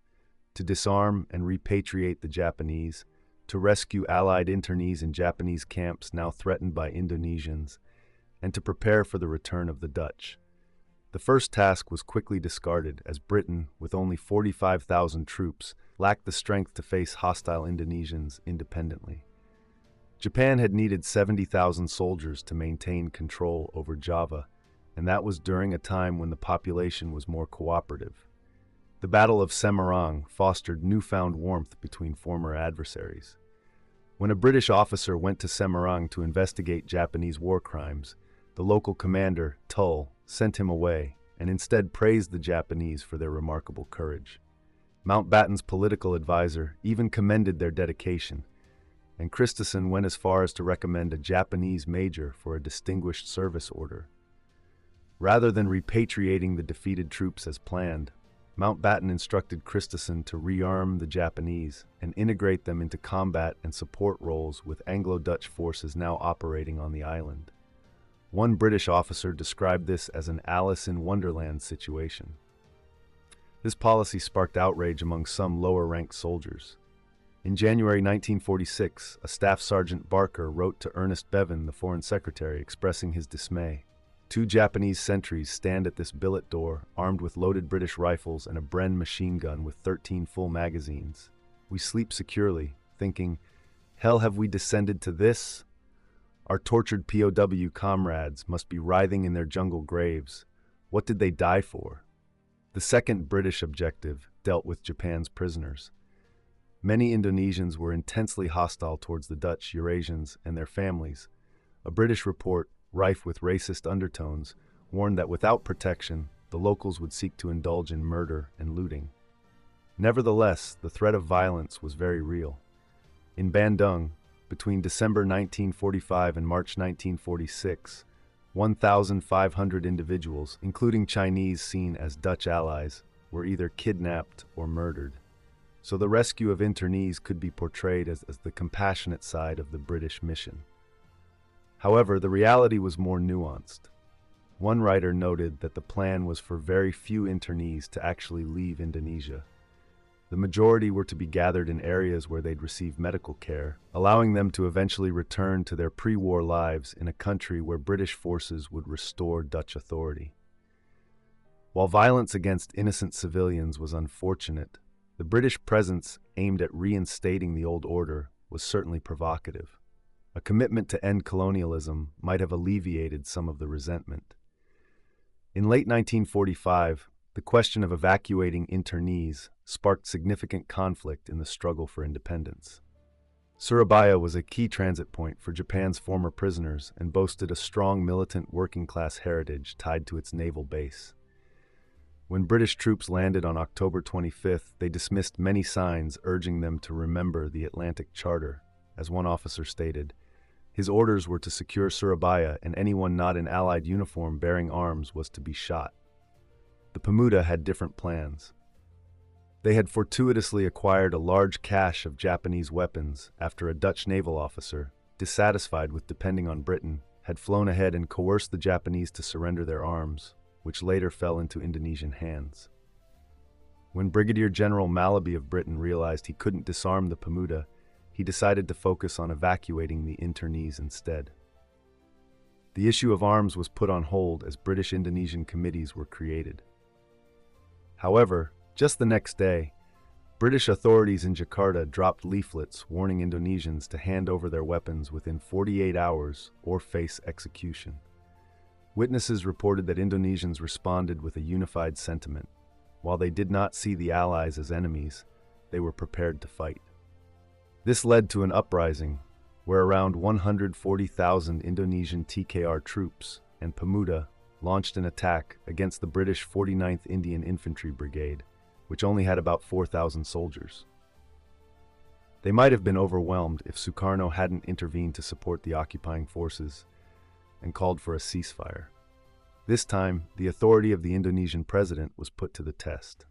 S1: to disarm and repatriate the Japanese, to rescue Allied internees in Japanese camps now threatened by Indonesians, and to prepare for the return of the Dutch. The first task was quickly discarded as Britain, with only 45,000 troops, lacked the strength to face hostile Indonesians independently. Japan had needed 70,000 soldiers to maintain control over Java, and that was during a time when the population was more cooperative. The Battle of Semarang fostered newfound warmth between former adversaries. When a British officer went to Semarang to investigate Japanese war crimes, the local commander, Tull, sent him away and instead praised the Japanese for their remarkable courage. Mountbatten's political advisor even commended their dedication, and Christison went as far as to recommend a Japanese major for a distinguished service order. Rather than repatriating the defeated troops as planned, Mountbatten instructed Christison to rearm the Japanese and integrate them into combat and support roles with Anglo-Dutch forces now operating on the island. One British officer described this as an Alice in Wonderland situation. This policy sparked outrage among some lower-ranked soldiers. In January 1946, a Staff Sergeant Barker wrote to Ernest Bevin, the Foreign Secretary, expressing his dismay. 2 Japanese sentries stand at this billet door, armed with loaded British rifles and a Bren machine gun with 13 full magazines. We sleep securely, thinking, hell, have we descended to this? Our tortured POW comrades must be writhing in their jungle graves. What did they die for? The second British objective dealt with Japan's prisoners. Many Indonesians were intensely hostile towards the Dutch Eurasians and their families. A British report, rife with racist undertones, warned that without protection, the locals would seek to indulge in murder and looting. Nevertheless, the threat of violence was very real. In Bandung, between December 1945 and March 1946, 1,500 individuals, including Chinese seen as Dutch allies, were either kidnapped or murdered. So the rescue of internees could be portrayed as the compassionate side of the British mission. However, the reality was more nuanced. One writer noted that the plan was for very few internees to actually leave Indonesia. The majority were to be gathered in areas where they'd receive medical care, allowing them to eventually return to their pre-war lives in a country where British forces would restore Dutch authority. While violence against innocent civilians was unfortunate, the British presence aimed at reinstating the old order was certainly provocative. A commitment to end colonialism might have alleviated some of the resentment. In late 1945, the question of evacuating internees sparked significant conflict in the struggle for independence. Surabaya was a key transit point for Japan's former prisoners and boasted a strong militant working-class heritage tied to its naval base. When British troops landed on October 25th, they dismissed many signs urging them to remember the Atlantic Charter. As one officer stated, his orders were to secure Surabaya, and anyone not in Allied uniform bearing arms was to be shot. The Pemuda had different plans. They had fortuitously acquired a large cache of Japanese weapons after a Dutch naval officer, dissatisfied with depending on Britain, had flown ahead and coerced the Japanese to surrender their arms, which later fell into Indonesian hands. When Brigadier General Malaby of Britain realized he couldn't disarm the Pemuda, he decided to focus on evacuating the internees instead. The issue of arms was put on hold as British-Indonesian committees were created. However, just the next day, British authorities in Jakarta dropped leaflets warning Indonesians to hand over their weapons within 48 hours or face execution. Witnesses reported that Indonesians responded with a unified sentiment. While they did not see the Allies as enemies, they were prepared to fight. This led to an uprising where around 140,000 Indonesian TKR troops and Pemuda launched an attack against the British 49th Indian Infantry Brigade, which only had about 4,000 soldiers. They might have been overwhelmed if Sukarno hadn't intervened to support the occupying forces and called for a ceasefire. This time, the authority of the Indonesian president was put to the test.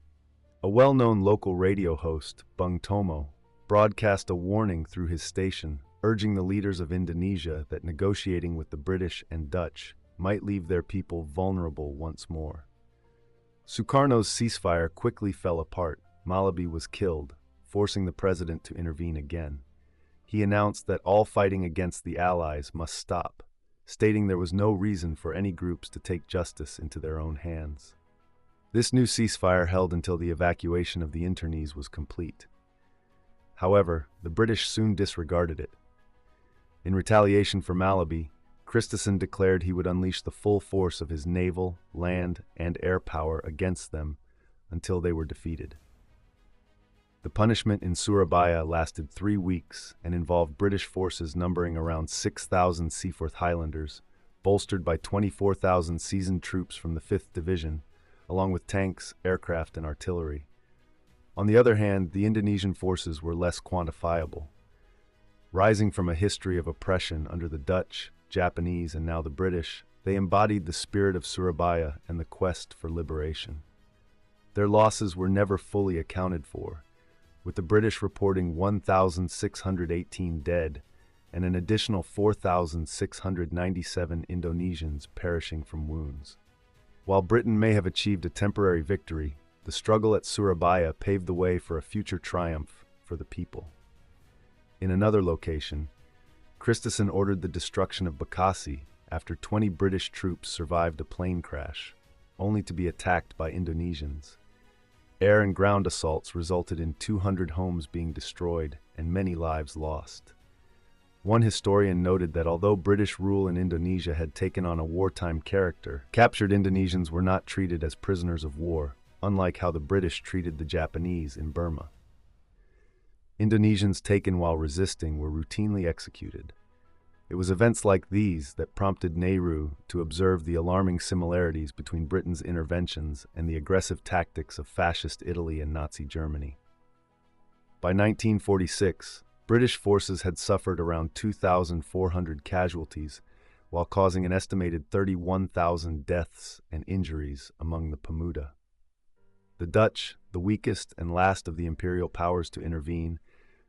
S1: A well-known local radio host, Bung Tomo, broadcast a warning through his station, urging the leaders of Indonesia that negotiating with the British and Dutch might leave their people vulnerable once more. Sukarno's ceasefire quickly fell apart. Malaby was killed, forcing the president to intervene again. He announced that all fighting against the Allies must stop, stating there was no reason for any groups to take justice into their own hands. This new ceasefire held until the evacuation of the internees was complete. However, the British soon disregarded it. In retaliation for Malaby, Christison declared he would unleash the full force of his naval, land, and air power against them until they were defeated. The punishment in Surabaya lasted 3 weeks and involved British forces numbering around 6,000 Seaforth Highlanders, bolstered by 24,000 seasoned troops from the 5th Division, along with tanks, aircraft, and artillery. On the other hand, the Indonesian forces were less quantifiable. Rising from a history of oppression under the Dutch, Japanese, and now the British, they embodied the spirit of Surabaya and the quest for liberation. Their losses were never fully accounted for, with the British reporting 1,618 dead and an additional 4,697 Indonesians perishing from wounds. While Britain may have achieved a temporary victory, the struggle at Surabaya paved the way for a future triumph for the people. In another location, Christison ordered the destruction of Bekasi after 20 British troops survived a plane crash, only to be attacked by Indonesians. Air and ground assaults resulted in 200 homes being destroyed and many lives lost. One historian noted that although British rule in Indonesia had taken on a wartime character, captured Indonesians were not treated as prisoners of war, unlike how the British treated the Japanese in Burma. Indonesians taken while resisting were routinely executed. It was events like these that prompted Nehru to observe the alarming similarities between Britain's interventions and the aggressive tactics of fascist Italy and Nazi Germany. By 1946, British forces had suffered around 2,400 casualties, while causing an estimated 31,000 deaths and injuries among the Pemuda. The Dutch, the weakest and last of the imperial powers to intervene,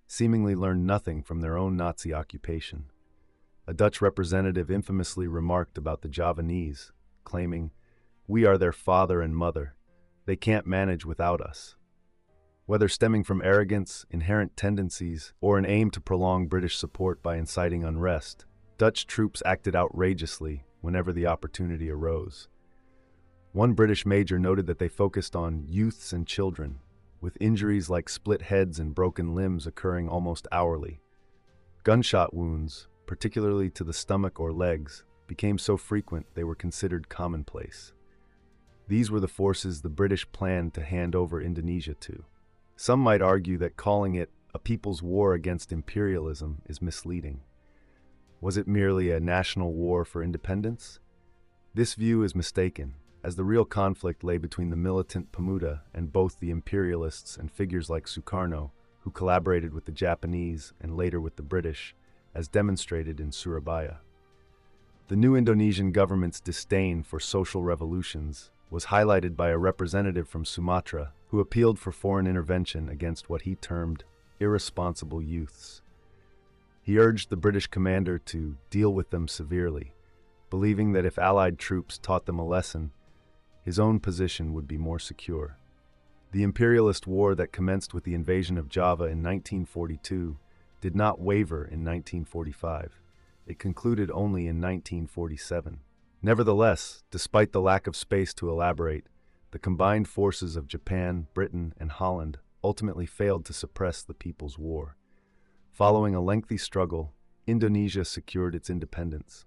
S1: seemingly learned nothing from their own Nazi occupation. A Dutch representative infamously remarked about the Javanese, claiming, "We are their father and mother. They can't manage without us." Whether stemming from arrogance, inherent tendencies, or an aim to prolong British support by inciting unrest, Dutch troops acted outrageously whenever the opportunity arose. One British major noted that they focused on youths and children, with injuries like split heads and broken limbs occurring almost hourly. Gunshot wounds, particularly to the stomach or legs, became so frequent they were considered commonplace. These were the forces the British planned to hand over Indonesia to. Some might argue that calling it a people's war against imperialism is misleading. Was it merely a national war for independence? This view is mistaken, as the real conflict lay between the militant Pemuda and both the imperialists and figures like Sukarno, who collaborated with the Japanese and later with the British, as demonstrated in Surabaya. The new Indonesian government's disdain for social revolutions was highlighted by a representative from Sumatra who appealed for foreign intervention against what he termed irresponsible youths. He urged the British commander to deal with them severely, believing that if Allied troops taught them a lesson, his own position would be more secure. The imperialist war that commenced with the invasion of Java in 1942 did not waver in 1945. It concluded only in 1947. Nevertheless, despite the lack of space to elaborate, the combined forces of Japan, Britain, and Holland ultimately failed to suppress the People's War. Following a lengthy struggle, Indonesia secured its independence.